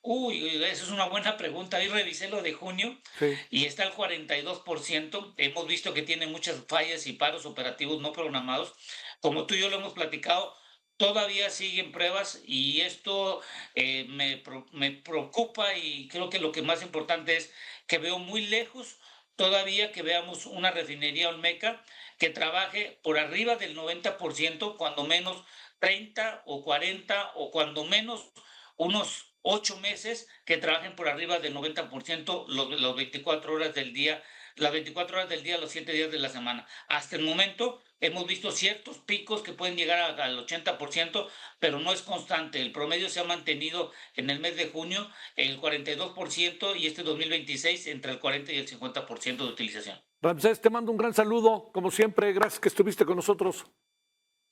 Uy, esa es una buena pregunta. Ahí revisé lo de junio Sí. y está al 42%. Hemos visto que tiene muchas fallas y paros operativos no programados. Como tú y yo lo hemos platicado, todavía siguen pruebas y esto me preocupa y creo que lo que más importante es que veo muy lejos todavía que veamos una refinería olmeca que trabaje por arriba del 90%, cuando menos 30 o 40 o cuando menos unos 8 meses que trabajen por arriba del 90% los 24 horas del día, las 24 horas del día, los 7 días de la semana. Hasta el momento hemos visto ciertos picos que pueden llegar al 80%, pero no es constante. El promedio se ha mantenido en el mes de junio el 42% y este 2026 entre el 40 y el 50% de utilización. Ramsés, te mando un gran saludo, como siempre. Gracias que estuviste con nosotros.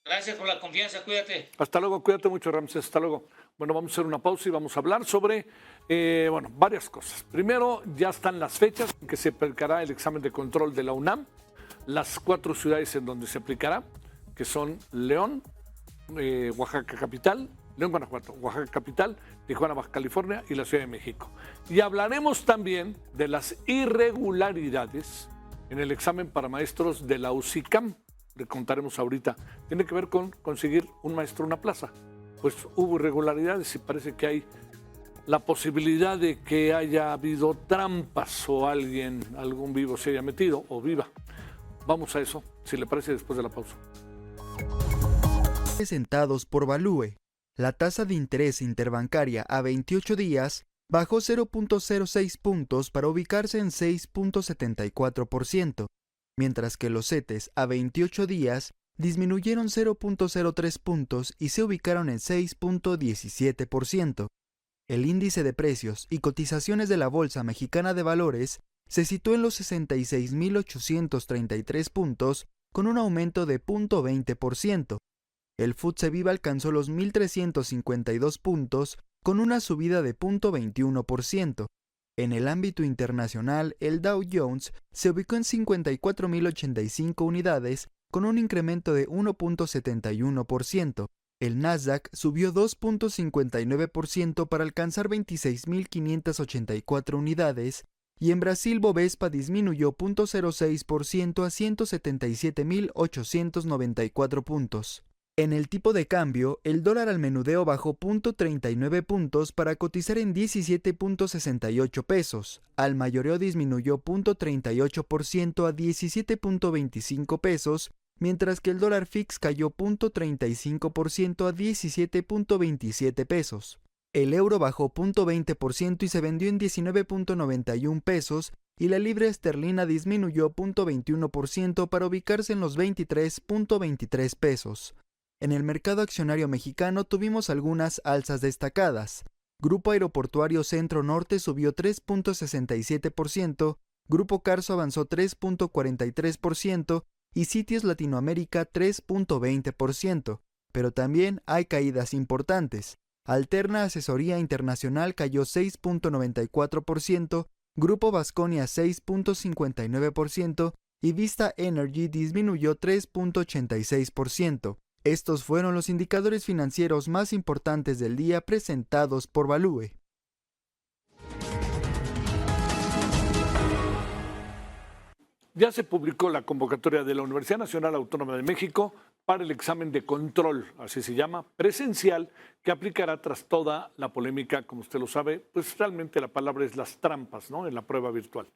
Gracias por la confianza, cuídate. Hasta luego, cuídate mucho, Ramsés. Hasta luego. Bueno, vamos a hacer una pausa y vamos a hablar sobre varias cosas. Primero, ya están las fechas en que se aplicará el examen de control de la UNAM, las 4 ciudades en donde se aplicará, que son León, Oaxaca capital, León, Guanajuato, Oaxaca capital, Tijuana, Baja California y la Ciudad de México. Y hablaremos también de las irregularidades en el examen para maestros de la UCICAM. Le contaremos ahorita. Tiene que ver con conseguir un maestro una plaza. Pues hubo irregularidades y parece que hay la posibilidad de que haya habido trampas o algún vivo se haya metido o viva. Vamos a eso, si le parece, después de la pausa. Presentados por Value, la tasa de interés interbancaria a 28 días bajó 0.06 puntos para ubicarse en 6.74%, mientras que los CETES a 28 días disminuyeron 0.03 puntos y se ubicaron en 6.17%. El índice de precios y cotizaciones de la Bolsa Mexicana de Valores se situó en los 66.833 puntos, con un aumento de 0.20%. El FTSE Viva alcanzó los 1.352 puntos, con una subida de 0.21%. En el ámbito internacional, el Dow Jones se ubicó en 54.085 unidades, con un incremento de 1.71%. El Nasdaq subió 2.59% para alcanzar 26.584 unidades, y en Brasil Bovespa disminuyó 0.06% a 177.894 puntos. En el tipo de cambio, el dólar al menudeo bajó 0.39 puntos para cotizar en 17.68 pesos. Al mayoreo disminuyó 0.38% a 17.25 pesos, mientras que el dólar fix cayó 0.35% a 17.27 pesos. El euro bajó 0.20% y se vendió en 19.91 pesos, y la libra esterlina disminuyó 0.21% para ubicarse en los 23.23 pesos. En el mercado accionario mexicano tuvimos algunas alzas destacadas. Grupo Aeroportuario Centro Norte subió 3.67%, Grupo Carso avanzó 3.43% y Sitios Latinoamérica 3.20%, pero también hay caídas importantes. Alterna Asesoría Internacional cayó 6.94%, Grupo Vasconia 6.59% y Vista Energy disminuyó 3.86%. Estos fueron los indicadores financieros más importantes del día presentados por Value. Ya se publicó la convocatoria de la Universidad Nacional Autónoma de México para el examen de control, así se llama, presencial, que aplicará tras toda la polémica, como usted lo sabe, pues realmente la palabra es las trampas, ¿no?, en la prueba virtual.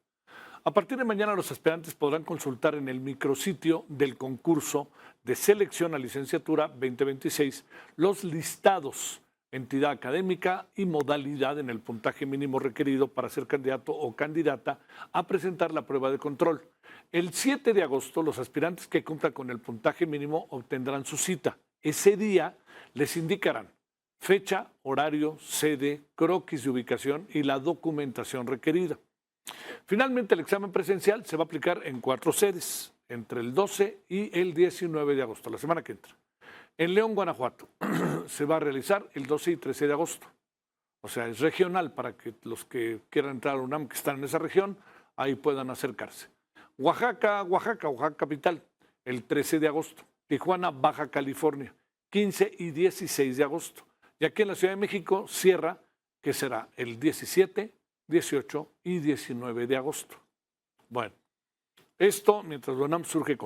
A partir de mañana los aspirantes podrán consultar en el micrositio del concurso de selección a licenciatura 2026 los listados, entidad académica y modalidad en el puntaje mínimo requerido para ser candidato o candidata a presentar la prueba de control. El 7 de agosto los aspirantes que cumplan con el puntaje mínimo obtendrán su cita. Ese día les indicarán fecha, horario, sede, croquis de ubicación y la documentación requerida. Finalmente, el examen presencial se va a aplicar en 4 sedes, entre el 12 y el 19 de agosto, la semana que entra. En León, Guanajuato, se va a realizar el 12 y 13 de agosto. O sea, es regional para que los que quieran entrar a la UNAM, que están en esa región, ahí puedan acercarse. Oaxaca capital, el 13 de agosto. Tijuana, Baja California, 15 y 16 de agosto. Y aquí en la Ciudad de México cierra, que será el 17, 18 y 19 de agosto. Bueno, esto, mientras la UNAM sigue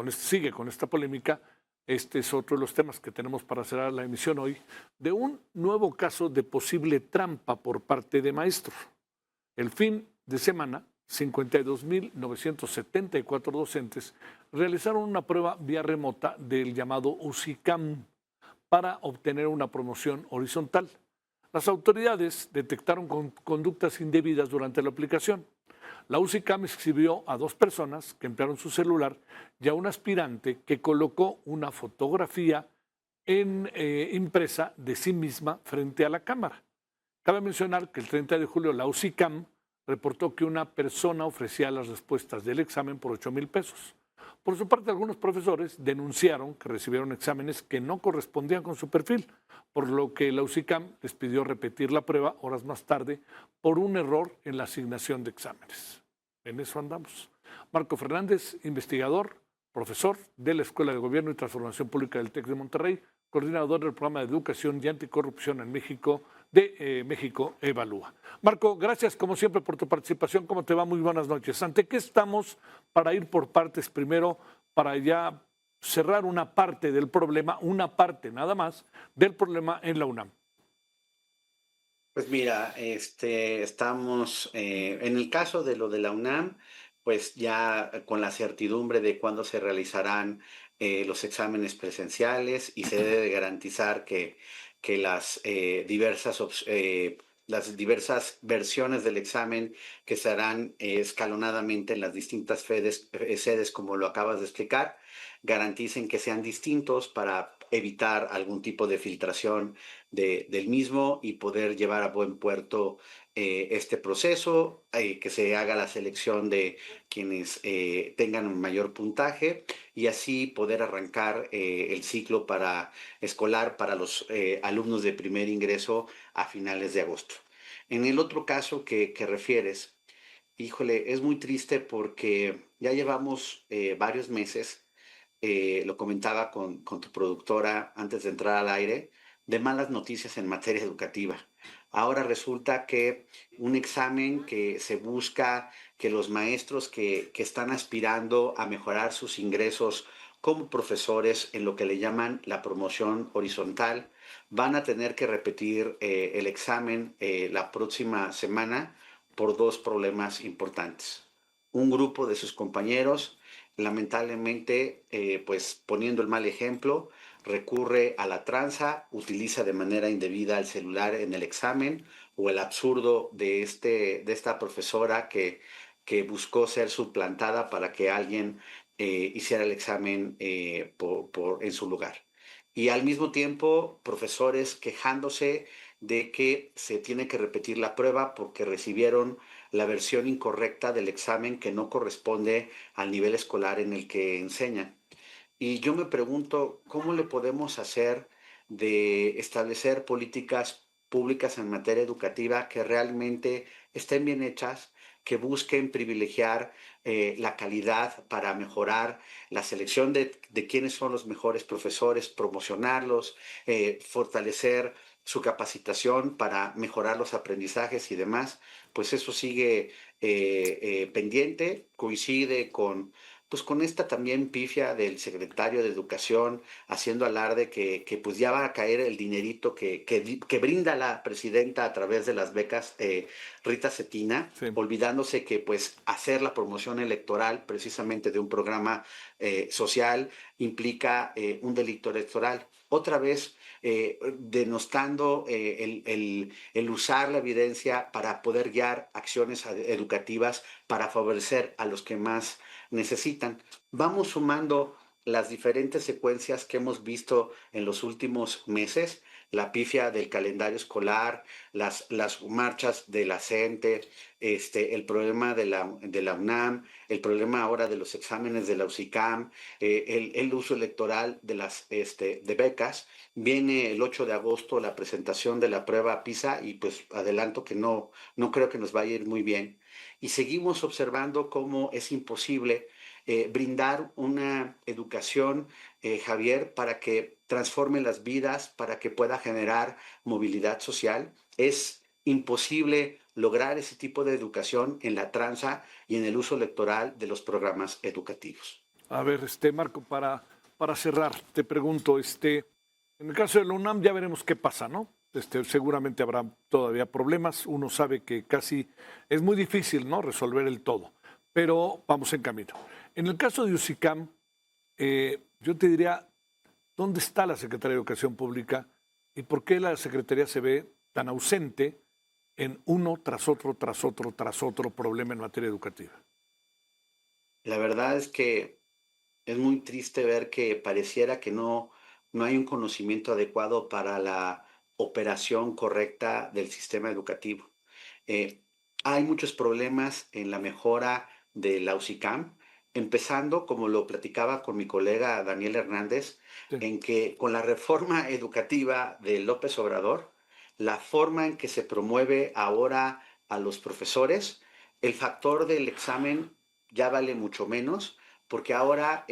con esta polémica, este es otro de los temas que tenemos para cerrar la emisión hoy, de un nuevo caso de posible trampa por parte de maestros. El fin de semana, 52.974 docentes realizaron una prueba vía remota del llamado UCICAM para obtener una promoción horizontal. Las autoridades detectaron conductas indebidas durante la aplicación. La UCICAM exhibió a 2 personas que emplearon su celular y a un aspirante que colocó una fotografía impresa de sí misma frente a la cámara. Cabe mencionar que el 30 de julio la UCICAM reportó que una persona ofrecía las respuestas del examen por 8,000 pesos. Por su parte, algunos profesores denunciaron que recibieron exámenes que no correspondían con su perfil, por lo que la UCICAM les pidió repetir la prueba horas más tarde por un error en la asignación de exámenes. En eso andamos. Marco Fernández, investigador, profesor de la Escuela de Gobierno y Transformación Pública del TEC de Monterrey, coordinador del Programa de Educación y Anticorrupción en México de México Evalúa. Marco, gracias como siempre por tu participación. ¿Cómo te va? Muy buenas noches. ¿Ante qué estamos para ir por partes primero, para ya cerrar una parte del problema, una parte nada más del problema en la UNAM? Pues mira, estamos en el caso de lo de la UNAM, pues ya con la certidumbre de cuándo se realizarán los exámenes presenciales y se debe garantizar que las diversas versiones del examen que se harán escalonadamente en las distintas sedes, como lo acabas de explicar, garanticen que sean distintos para evitar algún tipo de filtración del mismo y poder llevar a buen puerto este proceso, que se haga la selección de quienes tengan un mayor puntaje y así poder arrancar el ciclo escolar para los alumnos de primer ingreso a finales de agosto. En el otro caso que refieres, híjole, es muy triste porque ya llevamos varios meses, lo comentaba con tu productora antes de entrar al aire, de malas noticias en materia educativa. Ahora resulta que un examen que se busca que los maestros que están aspirando a mejorar sus ingresos como profesores en lo que le llaman la promoción horizontal, van a tener que repetir el examen la próxima semana por dos problemas importantes. Un grupo de sus compañeros, lamentablemente, pues poniendo el mal ejemplo, recurre a la tranza, utiliza de manera indebida el celular en el examen, o el absurdo de esta profesora que buscó ser suplantada para que alguien hiciera el examen en su lugar. Y al mismo tiempo, profesores quejándose de que se tiene que repetir la prueba porque recibieron la versión incorrecta del examen que no corresponde al nivel escolar en el que enseñan. Y yo me pregunto, ¿cómo le podemos hacer de establecer políticas públicas en materia educativa que realmente estén bien hechas, que busquen privilegiar la calidad para mejorar la selección de quiénes son los mejores profesores, promocionarlos, fortalecer su capacitación para mejorar los aprendizajes y demás? Pues eso sigue pendiente, coincide con esta también pifia del secretario de Educación haciendo alarde que pues ya va a caer el dinerito que brinda la presidenta a través de las becas Rita Cetina, sí, olvidándose que pues hacer la promoción electoral precisamente de un programa social implica un delito electoral. Otra vez denostando el usar la evidencia para poder guiar acciones educativas para favorecer a los que más necesitan. Vamos sumando las diferentes secuencias que hemos visto en los últimos meses, la pifia del calendario escolar, las marchas de la CENTE, el problema de la UNAM, el problema ahora de los exámenes de la UCICAM, el uso electoral de las de becas. Viene el 8 de agosto la presentación de la prueba PISA y pues adelanto que no creo que nos vaya a ir muy bien. Y seguimos observando cómo es imposible brindar una educación, Javier, para que transforme las vidas, para que pueda generar movilidad social. Es imposible lograr ese tipo de educación en la tranza y en el uso electoral de los programas educativos. A ver, Marco, para cerrar, te pregunto, en el caso de la UNAM ya veremos qué pasa, ¿no? Seguramente habrá todavía problemas. Uno sabe que casi es muy difícil, ¿no?, resolver el todo, pero vamos en camino. En el caso de UCICAM, yo te diría, ¿dónde está la Secretaría de Educación Pública y por qué la Secretaría se ve tan ausente en uno tras otro problema en materia educativa? La verdad es que es muy triste ver que pareciera que no hay un conocimiento adecuado para la operación correcta del sistema educativo. Hay muchos problemas en la mejora de la UCICAM. empezando, como lo platicaba con mi colega Daniel Hernández, Sí. en que con la reforma educativa de López Obrador, la forma en que se promueve ahora a los profesores, el factor del examen ya vale mucho menos, porque ahora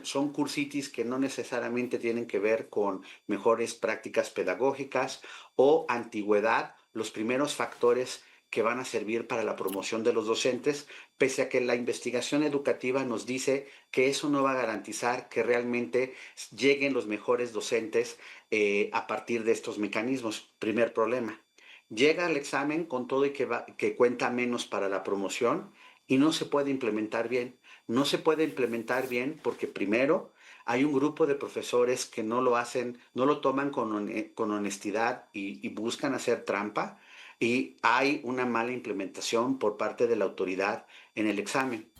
son cursitis que no necesariamente tienen que ver con mejores prácticas pedagógicas o antigüedad, los primeros factores que van a servir para la promoción de los docentes, pese a que la investigación educativa nos dice que eso no va a garantizar que realmente lleguen los mejores docentes a partir de estos mecanismos. Primer problema. Llega al examen con todo y que cuenta menos para la promoción y no se puede implementar bien. No se puede implementar bien porque primero hay un grupo de profesores que no lo hacen, no lo toman con honestidad y buscan hacer trampa, y hay una mala implementación por parte de la autoridad en el examen.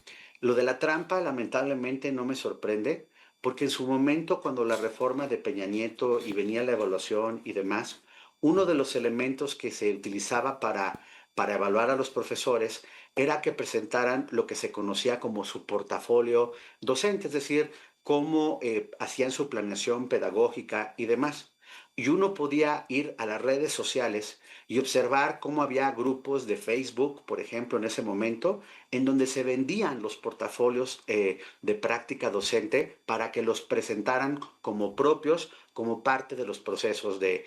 Lo de la trampa lamentablemente no me sorprende porque en su momento, cuando la reforma de Peña Nieto y venía la evaluación y demás, uno de los elementos que se utilizaba para evaluar a los profesores era que presentaran lo que se conocía como su portafolio docente, es decir, cómo hacían su planeación pedagógica y demás. Y uno podía ir a las redes sociales y observar cómo había grupos de Facebook, por ejemplo, en ese momento, en donde se vendían los portafolios de práctica docente para que los presentaran como propios, como parte de los procesos de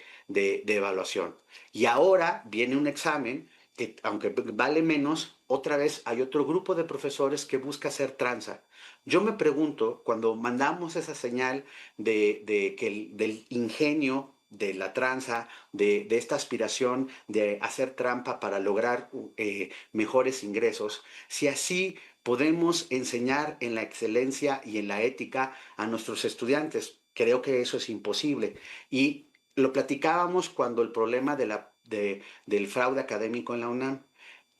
evaluación. Y ahora viene un examen que, aunque vale menos, otra vez hay otro grupo de profesores que busca hacer tranza. Yo me pregunto, cuando mandamos esa señal del ingenio, de la tranza, de esta aspiración de hacer trampa para lograr mejores ingresos, si así podemos enseñar en la excelencia y en la ética a nuestros estudiantes. Creo que eso es imposible. Y lo platicábamos cuando el problema del fraude académico en la UNAM.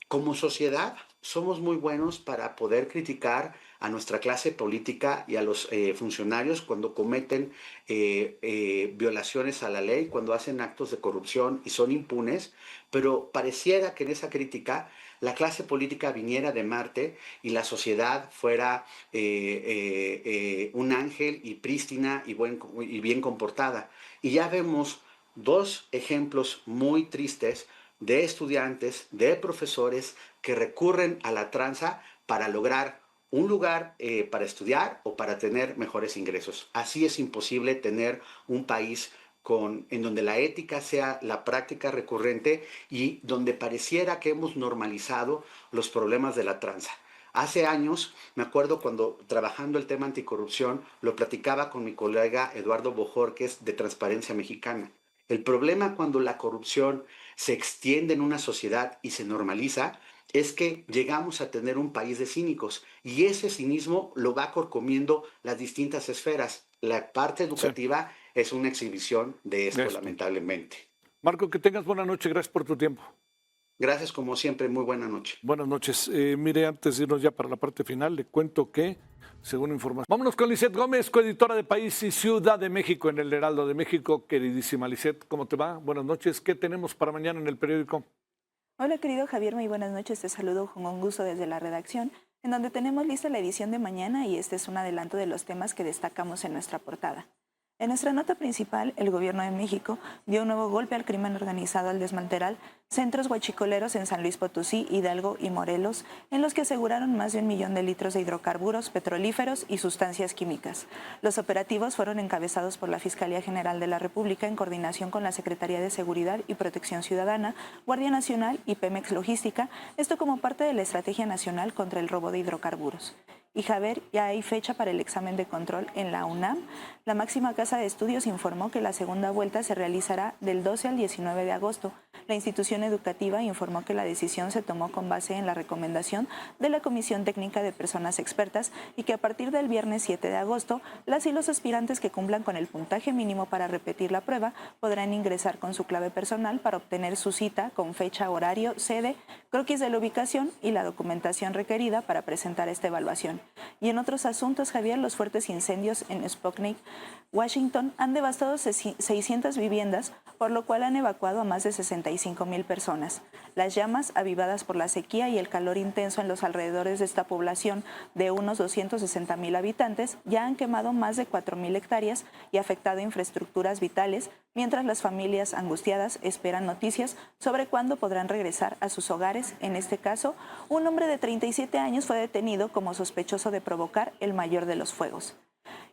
Como sociedad somos muy buenos para poder criticar a nuestra clase política y a los funcionarios cuando cometen violaciones a la ley, cuando hacen actos de corrupción y son impunes, pero pareciera que en esa crítica la clase política viniera de Marte y la sociedad fuera un ángel y prístina y bien comportada. Y ya vemos dos ejemplos muy tristes de estudiantes, de profesores que recurren a la tranza para lograr un lugar para estudiar o para tener mejores ingresos. Así es imposible tener un país en donde la ética sea la práctica recurrente y donde pareciera que hemos normalizado los problemas de la tranza. Hace años, me acuerdo cuando trabajando el tema anticorrupción, lo platicaba con mi colega Eduardo Bojorquez de Transparencia Mexicana. El problema cuando la corrupción se extiende en una sociedad y se normaliza es que llegamos a tener un país de cínicos y ese cinismo lo va corcomiendo las distintas esferas. La parte educativa es una exhibición de esto, lamentablemente. Marco, que tengas buena noche. Gracias por tu tiempo. Gracias, como siempre. Muy buena noche. Buenas noches. Mire, antes de irnos ya para la parte final, le cuento que, según información... Vámonos con Lisette Gómez, coeditora de País y Ciudad de México en el Heraldo de México. Queridísima Lisette, ¿cómo te va? Buenas noches. ¿Qué tenemos para mañana en el periódico? Hola, querido Javier, muy buenas noches. Te saludo con un gusto desde la redacción, en donde tenemos lista la edición de mañana y este es un adelanto de los temas que destacamos en nuestra portada. En nuestra nota principal, el Gobierno de México dio un nuevo golpe al crimen organizado al desmantelar centros huachicoleros en San Luis Potosí, Hidalgo y Morelos, en los que aseguraron más de 1 millón de litros de hidrocarburos, petrolíferos y sustancias químicas. Los operativos fueron encabezados por la Fiscalía General de la República en coordinación con la Secretaría de Seguridad y Protección Ciudadana, Guardia Nacional y Pemex Logística, esto como parte de la Estrategia Nacional contra el Robo de Hidrocarburos. Y Javier, ya hay fecha para el examen de control en la UNAM. La máxima casa de estudios informó que la segunda vuelta se realizará del 12 al 19 de agosto. La institución educativa informó que la decisión se tomó con base en la recomendación de la Comisión Técnica de Personas Expertas y que a partir del viernes 7 de agosto, las y los aspirantes que cumplan con el puntaje mínimo para repetir la prueba podrán ingresar con su clave personal para obtener su cita con fecha, horario, sede, croquis de la ubicación y la documentación requerida para presentar esta evaluación. Y en otros asuntos, Javier, los fuertes incendios en Spokane, Washington, han devastado 600 viviendas, por lo cual han evacuado a más de 65,000 100,000 personas. Las llamas, avivadas por la sequía y el calor intenso en los alrededores de esta población de unos 260,000 habitantes, ya han quemado más de 4,000 hectáreas y afectado infraestructuras vitales, mientras las familias angustiadas esperan noticias sobre cuándo podrán regresar a sus hogares. En este caso, un hombre de 37 años fue detenido como sospechoso de provocar el mayor de los fuegos.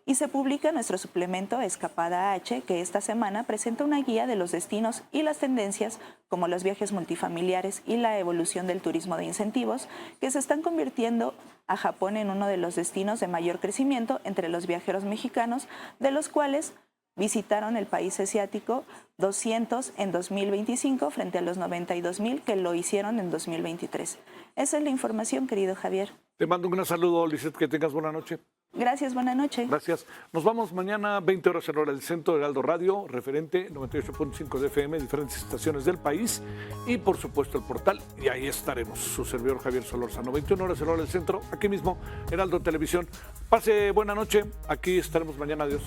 Y se publica nuestro suplemento Escapada H, que esta semana presenta una guía de los destinos y las tendencias, como los viajes multifamiliares y la evolución del turismo de incentivos, que se están convirtiendo a Japón en uno de los destinos de mayor crecimiento entre los viajeros mexicanos, de los cuales visitaron el país asiático 200 en 2025 frente a los 92,000 que lo hicieron en 2023. Esa es la información, querido Javier. Te mando un gran saludo, Lisette, que tengas buena noche. Gracias, buena noche. Gracias. Nos vamos mañana 20 horas en hora del centro de Heraldo Radio, referente 98.5 de FM, diferentes estaciones del país y por supuesto el portal. Y ahí estaremos, su servidor Javier Solórzano, 21 horas en hora del centro, aquí mismo, Heraldo Televisión. Pase buena noche, aquí estaremos mañana, adiós.